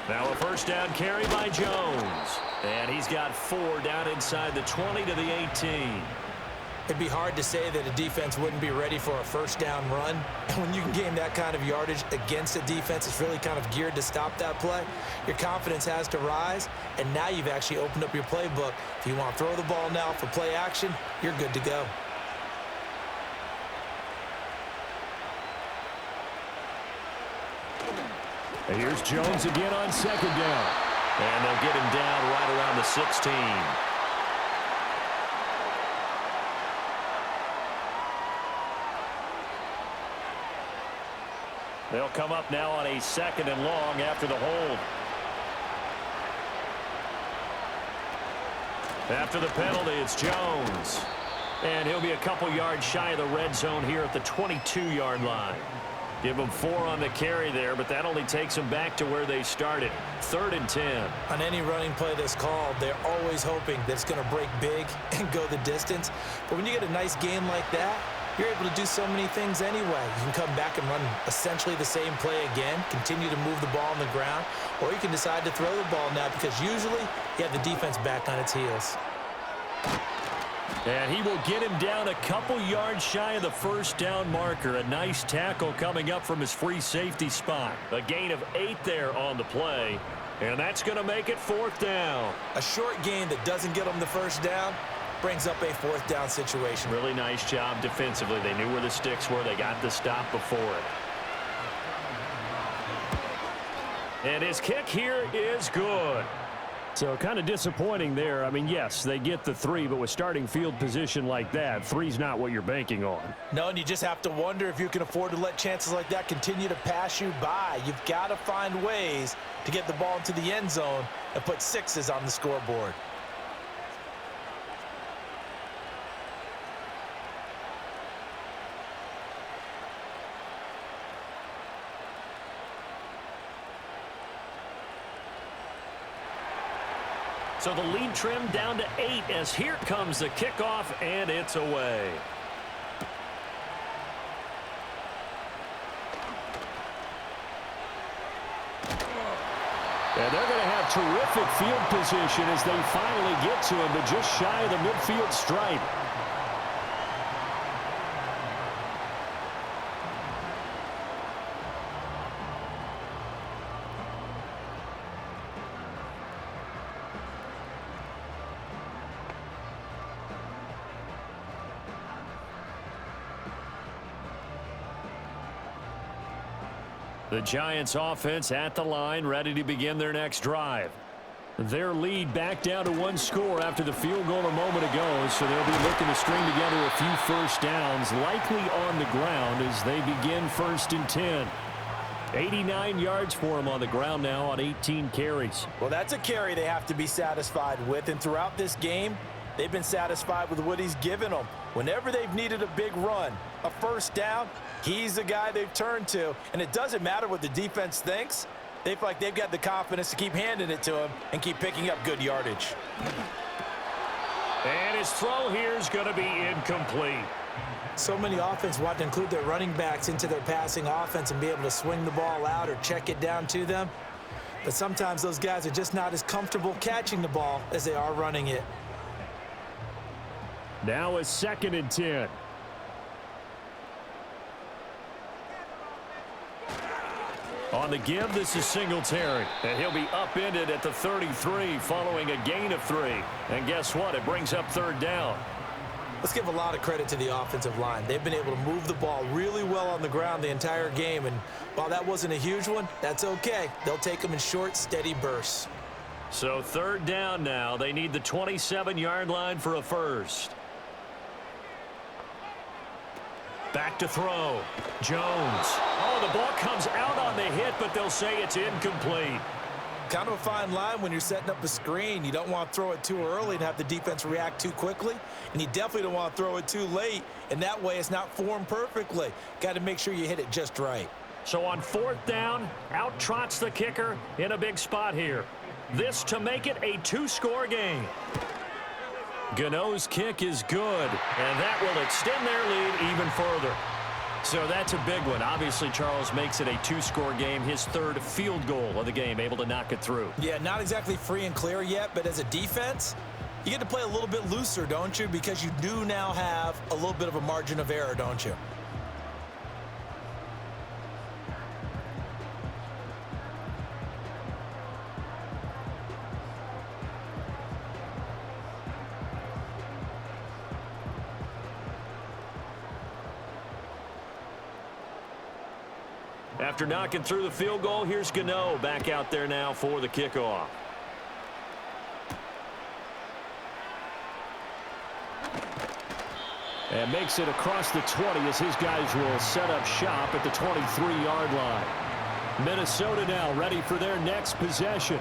Speaker 2: Now a 1st down carry by Jones. And he's got 4 down inside the 20 to the 18.
Speaker 5: It'd be hard to say that a defense wouldn't be ready for a 1st down run. And when you can gain that kind of yardage against a defense that's really kind of geared to stop that play, your confidence has to rise. And now you've actually opened up your playbook. If you want to throw the ball now for play action, you're good to go.
Speaker 1: And here's Jones again on 2nd down.
Speaker 2: And they'll get him down right around the 16. They'll come up now on a 2nd and long after the hold. After the penalty, it's Jones. And he'll be a couple yards shy of the red zone here at the 22-yard line. Give them 4 on the carry there, but that only takes them back to where they started. 3rd and 10.
Speaker 5: On any running play that's called, they're always hoping that it's going to break big and go the distance. But when you get a nice game like that, you're able to do so many things anyway. You can come back and run essentially the same play again, continue to move the ball on the ground, or you can decide to throw the ball now because usually you have the defense back on its heels.
Speaker 2: And he will get him down a couple yards shy of the 1st down marker. A nice tackle coming up from his free safety spot. A gain of 8 there on the play. And that's going to make it 4th down.
Speaker 5: A short gain that doesn't get them the 1st down brings up a 4th down situation.
Speaker 2: Really nice job defensively. They knew where the sticks were. They got the stop before it. And his kick here is good.
Speaker 1: So kind of disappointing there. I mean, yes, they get the 3, but with starting field position like that, 3's not what you're banking on.
Speaker 5: No, and you just have to wonder if you can afford to let chances like that continue to pass you by. You've got to find ways to get the ball into the end zone and put 6s on the scoreboard.
Speaker 2: So the lead trimmed down to 8 as here comes the kickoff, and it's away.
Speaker 1: And they're going to have terrific field position as they finally get to him, but just shy of the midfield stripe.
Speaker 2: The Giants offense at the line, ready to begin their next drive.
Speaker 1: Their lead back down to one score after the field goal a moment ago, so they'll be looking to string together a few first downs, likely on the ground as they begin 1st and 10. 89 yards for him on the ground now on 18 carries.
Speaker 3: Well, that's a carry they have to be satisfied with, and throughout this game, they've been satisfied with what he's given them. Whenever they've needed a big run, a first down, he's the guy they've turned to, and it doesn't matter what the defense thinks. They feel like they've got the confidence to keep handing it to him and keep picking up good yardage.
Speaker 2: And his throw here is going to be incomplete.
Speaker 5: So many offenses want to include their running backs into their passing offense and be able to swing the ball out or check it down to them. But sometimes those guys are just not as comfortable catching the ball as they are running it.
Speaker 1: Now a 2nd and 10. On the give, this is Singletary. And he'll be upended at the 33 following a gain of 3. And guess what? It brings up 3rd down.
Speaker 5: Let's give a lot of credit to the offensive line. They've been able to move the ball really well on the ground the entire game. And while that wasn't a huge one, that's okay. They'll take them in short, steady bursts.
Speaker 2: So 3rd down now. They need the 27-yard line for a first. Back to throw. Jones. Oh, the ball comes out on the hit, but they'll say it's incomplete.
Speaker 5: Kind of a fine line when you're setting up a screen. You don't want to throw it too early and have the defense react too quickly. And you definitely don't want to throw it too late. And that way it's not formed perfectly. Got to make sure you hit it just right.
Speaker 2: So on 4th down, out trots the kicker in a big spot here. This to make it a 2-score game.
Speaker 1: Gano's kick is good, and that will extend their lead even further. So that's a big one. Obviously, Charles makes it a 2-score game, his 3rd field goal of the game, able to knock it through.
Speaker 5: Yeah, not exactly free and clear yet, but as a defense, you get to play a little bit looser, don't you? Because you do now have a little bit of a margin of error, don't you?
Speaker 2: After knocking through the field goal, here's Gano back out there now for the kickoff.
Speaker 1: And makes it across the 20 as his guys will set up shop at the 23-yard line. Minnesota now ready for their next possession.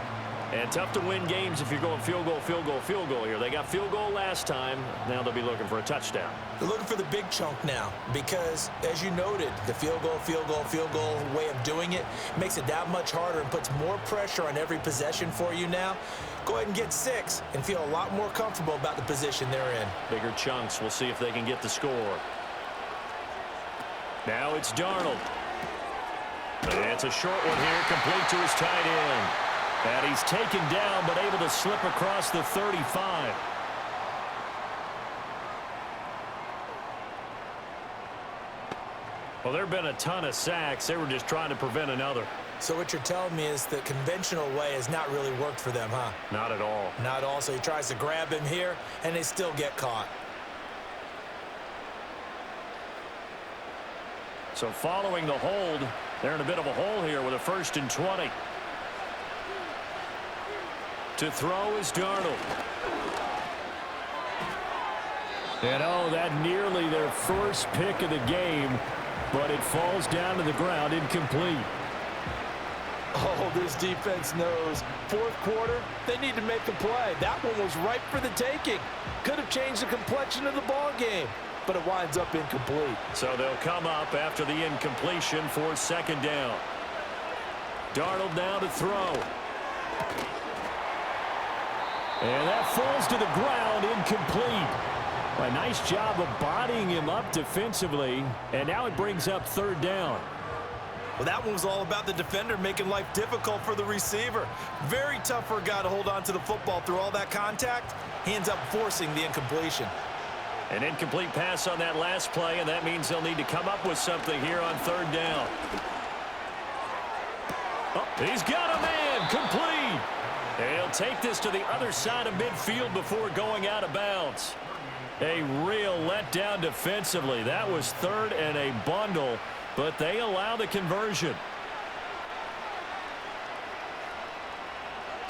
Speaker 2: And tough to win games if you're going field goal, field goal, field goal here. They got field goal last time. Now they'll be looking for a touchdown.
Speaker 5: They're looking for the big chunk now because, as you noted, the field goal way of doing it makes it that much harder and puts more pressure on every possession for you now. Go ahead and get 6 and feel a lot more comfortable about the position they're in.
Speaker 2: Bigger chunks. We'll see if they can get the score. Now it's Darnold. And it's a short one here, complete to his tight end. And he's taken down, but able to slip across the 35. Well, there have been a ton of sacks. They were just trying to prevent another.
Speaker 5: So what you're telling me is the conventional way has not really worked for them, huh?
Speaker 2: Not at all.
Speaker 5: Not at all. So he tries to grab him here, and they still get caught.
Speaker 2: So following the hold, they're in a bit of a hole here with a 1st and 20. To throw is Darnold.
Speaker 1: And oh, that nearly their first pick of the game, but it falls down to the ground incomplete.
Speaker 3: Oh, this defense knows. 4th quarter, they need to make a play. That one was ripe for the taking. Could have changed the complexion of the ball game, but it winds up incomplete.
Speaker 2: So they'll come up after the incompletion for 2nd down. Darnold now to throw.
Speaker 1: And that falls to the ground incomplete. A nice job of bodying him up defensively, and now it brings up 3rd down.
Speaker 3: Well, that one was all about the defender making life difficult for the receiver. Very tough for a guy to hold on to the football through all that contact. He ends up forcing the incompletion.
Speaker 2: An incomplete pass on that last play, and that means they'll need to come up with something here on 3rd down. Oh, he's got a man, complete. And he'll take this to the other side of midfield before going out of bounds. A real letdown defensively. That was 3rd and a bundle, but they allow the conversion.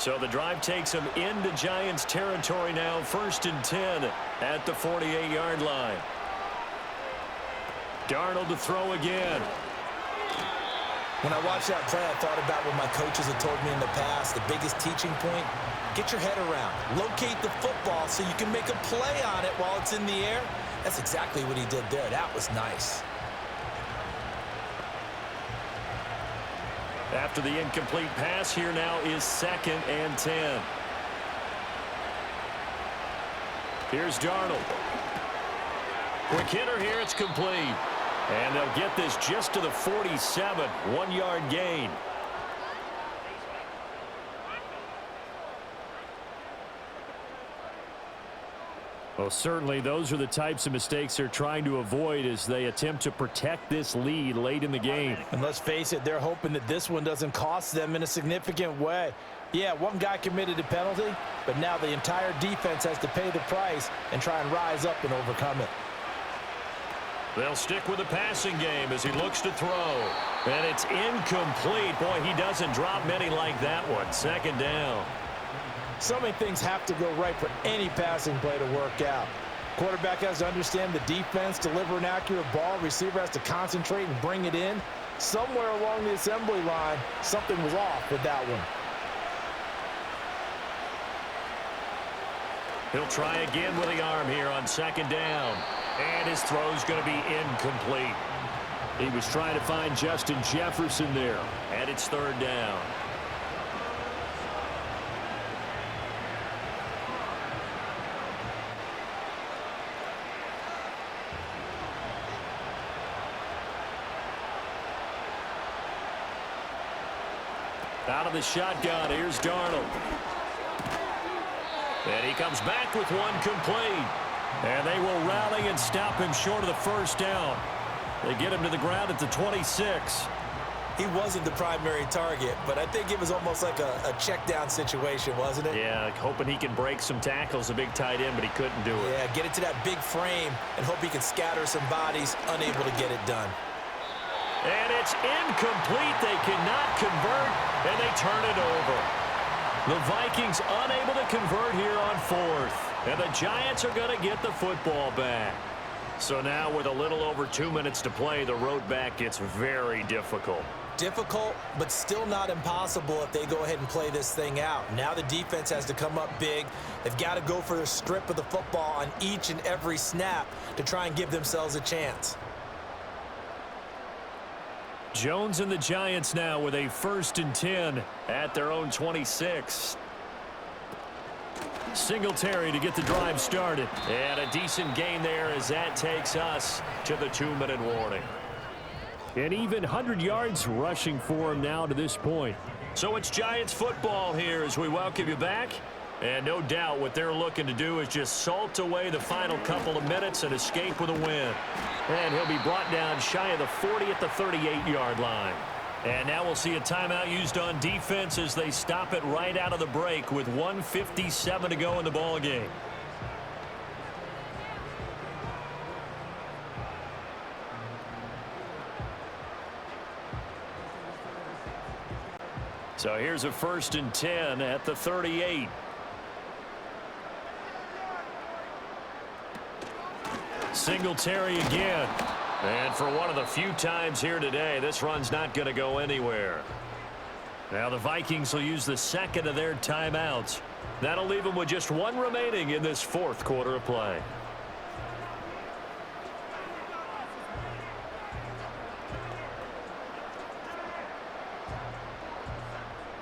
Speaker 2: So the drive takes them into Giants territory now, 1st and 10 at the 48-yard line. Darnold to throw again.
Speaker 5: When I watched that play, I thought about what my coaches had told me in the past. The biggest teaching point, get your head around. Locate the football so you can make a play on it while it's in the air. That's exactly what he did there. That was nice.
Speaker 2: After the incomplete pass, here now is 2nd and 10. Here's Darnold. Quick hitter here, it's complete. And they'll get this just to the 47, 1-yard gain. Well, certainly those are the types of mistakes they're trying to avoid as they attempt to protect this lead late in the game.
Speaker 3: And let's face it, they're hoping that this one doesn't cost them in a significant way. Yeah, one guy committed a penalty, but now the entire defense has to pay the price and try and rise up and overcome it.
Speaker 2: They'll stick with the passing game as he looks to throw. And it's incomplete. Boy, he doesn't drop many like that one. 2nd down.
Speaker 3: So many things have to go right for any passing play to work out. Quarterback has to understand the defense, deliver an accurate ball. Receiver has to concentrate and bring it in. Somewhere along the assembly line, something was off with that one.
Speaker 2: He'll try again with the arm here on 2nd down. And his throw's going to be incomplete. He was trying to find Justin Jefferson there. And it's 3rd down. Out of the shotgun, here's Darnold. And he comes back with one complete. And they will rally and stop him short of the 1st down. They get him to the ground at the 26.
Speaker 5: He wasn't the primary target, but I think it was almost like a check down situation, wasn't it?
Speaker 2: Yeah, hoping he can break some tackles, a big tight end, but he couldn't do it.
Speaker 5: Yeah, get it to that big frame and hope he can scatter some bodies, unable to get it done.
Speaker 2: And it's incomplete. They cannot convert, and they turn it over. The Vikings unable to convert here on 4th. And the Giants are going to get the football back. So now with a little over 2 minutes to play, the road back gets very difficult.
Speaker 5: Difficult, but still not impossible if they go ahead and play this thing out. Now the defense has to come up big. They've got to go for a strip of the football on each and every snap to try and give themselves a chance.
Speaker 2: Jones and the Giants now with a 1st and 10 at their own 26. Singletary to get the drive started. And a decent gain there as that takes us to the 2-minute warning. And even 100 yards rushing for him now to this point. So it's Giants football here as we welcome you back. And no doubt what they're looking to do is just salt away the final couple of minutes and escape with a win. And he'll be brought down shy of the 40 at the 38-yard line. And now we'll see a timeout used on defense as they stop it right out of the break with 1:57 to go in the ball game. So here's a 1st and 10 at the 38. Singletary again. And for one of the few times here today, this run's not going to go anywhere. Now the Vikings will use the 2nd of their timeouts. That'll leave them with just one remaining in this 4th quarter of play.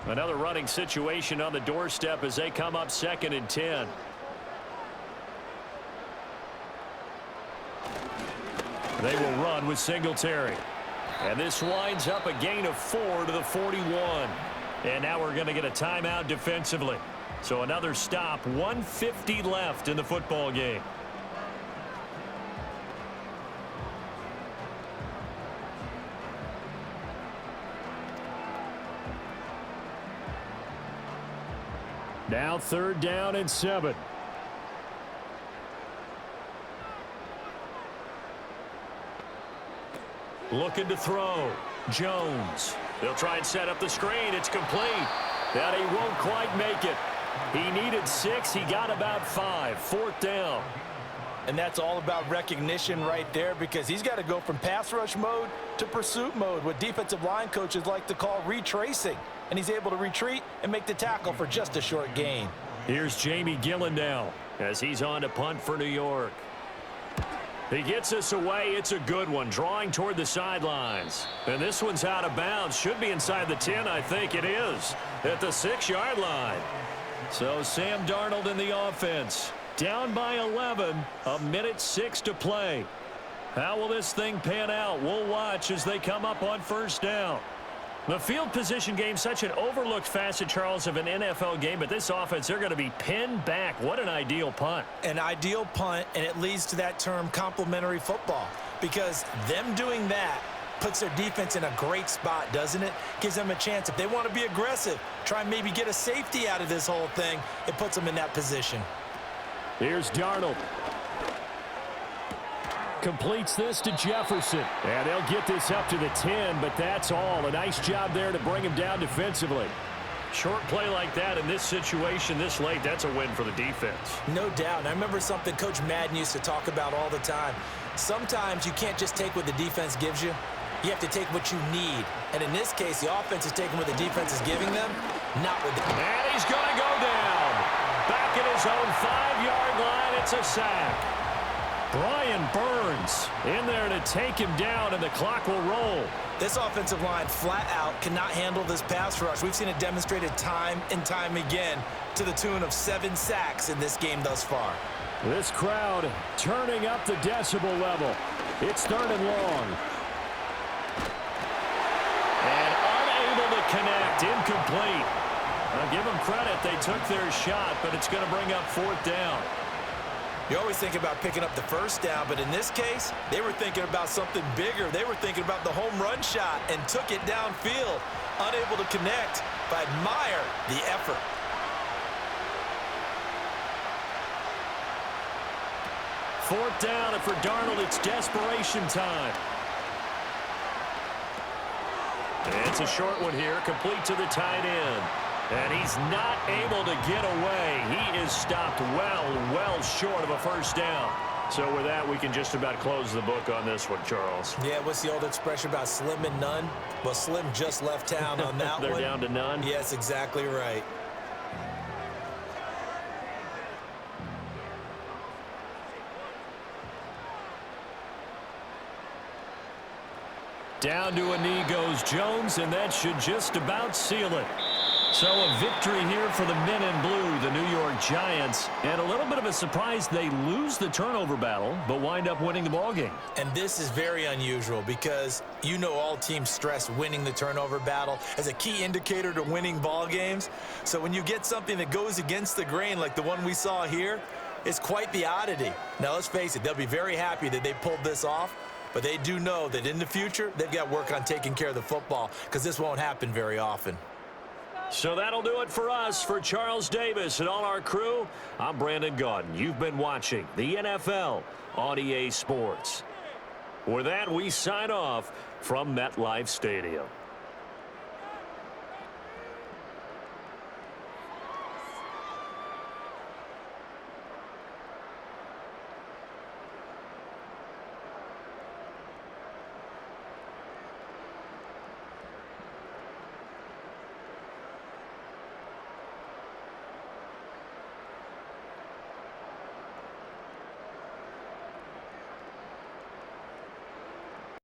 Speaker 2: Another running situation on the doorstep as they come up 2nd and 10. They will run with Singletary. And this winds up a gain of 4 to the 41. And now we're going to get a timeout defensively. So another stop, 1:50 left in the football game. Now 3rd down and 7. Looking to throw. Jones. They'll try and set up the screen. It's complete. That he won't quite make it. He needed 6. He got about 5. 4th down.
Speaker 3: And that's all about recognition right there, because he's got to go from pass rush mode to pursuit mode, what defensive line coaches like to call retracing. And he's able to retreat and make the tackle for just a short gain.
Speaker 2: Here's Jamie Gillen now as he's on to punt for New York. He gets us away. It's a good one, drawing toward the sidelines. And this one's out of bounds. Should be inside the 10, I think it is, at the 6-yard line. So Sam Darnold in the offense. Down by 11, 1:06 to play. How will this thing pan out? We'll watch as they come up on 1st down. The field position game, such an overlooked facet, Charles, of an NFL game, but this offense, they're going to be pinned back. What an ideal punt.
Speaker 5: An ideal punt, and it leads to that term complementary football, because them doing that puts their defense in a great spot, doesn't it? Gives them a chance. If they want to be aggressive, try and maybe get a safety out of this whole thing, it puts them in that position.
Speaker 2: Here's Darnold. Completes this to Jefferson. And they'll get this up to the 10, but that's all. A nice job there to bring him down defensively. Short play like that in this situation this late, that's a win for the defense.
Speaker 5: No doubt. And I remember something Coach Madden used to talk about all the time. Sometimes you can't just take what the defense gives you. You have to take what you need. And in this case, the offense is taking what the defense is giving them, not what the...
Speaker 2: And he's going to go down. Back at his own 5-yard line, it's a sack. Brian Burns in there to take him down, and the clock will roll.
Speaker 5: This offensive line flat out cannot handle this pass rush. We've seen it demonstrated time and time again to the tune of 7 sacks in this game thus far.
Speaker 2: This crowd turning up the decibel level. It's 3rd and long. And unable to connect, incomplete. I'll give them credit. They took their shot, but it's going to bring up 4th down.
Speaker 5: You always think about picking up the 1st down, but in this case, they were thinking about something bigger. They were thinking about the home run shot and took it downfield. Unable to connect, but I admire the effort.
Speaker 2: Fourth down, and for Darnold, it's desperation time. And it's a short one here, complete to the tight end. And he's not able to get away. He is stopped well short of a 1st down. So with that, we can just about close the book on this one, Charles.
Speaker 5: Yeah, what's the old expression about slim and none? Well, Slim just left town on that
Speaker 2: They're
Speaker 5: one.
Speaker 2: down to none?
Speaker 5: Yes, exactly right.
Speaker 2: Down to a knee goes Jones, and that should just about seal it. So a victory here for the men in blue, the New York Giants. And a little bit of a surprise, they lose the turnover battle, but wind up winning the ballgame.
Speaker 5: And this is very unusual because you know all teams stress winning the turnover battle as a key indicator to winning ball games. So when you get something that goes against the grain like the one we saw here, it's quite the oddity. Now let's face it, they'll be very happy that they pulled this off, but they do know that in the future, they've got work on taking care of the football because this won't happen very often.
Speaker 2: So that'll do it for us. For Charles Davis and all our crew, I'm Brandon Gaudin. You've been watching the NFL on EA Sports. With that, we sign off from MetLife Stadium.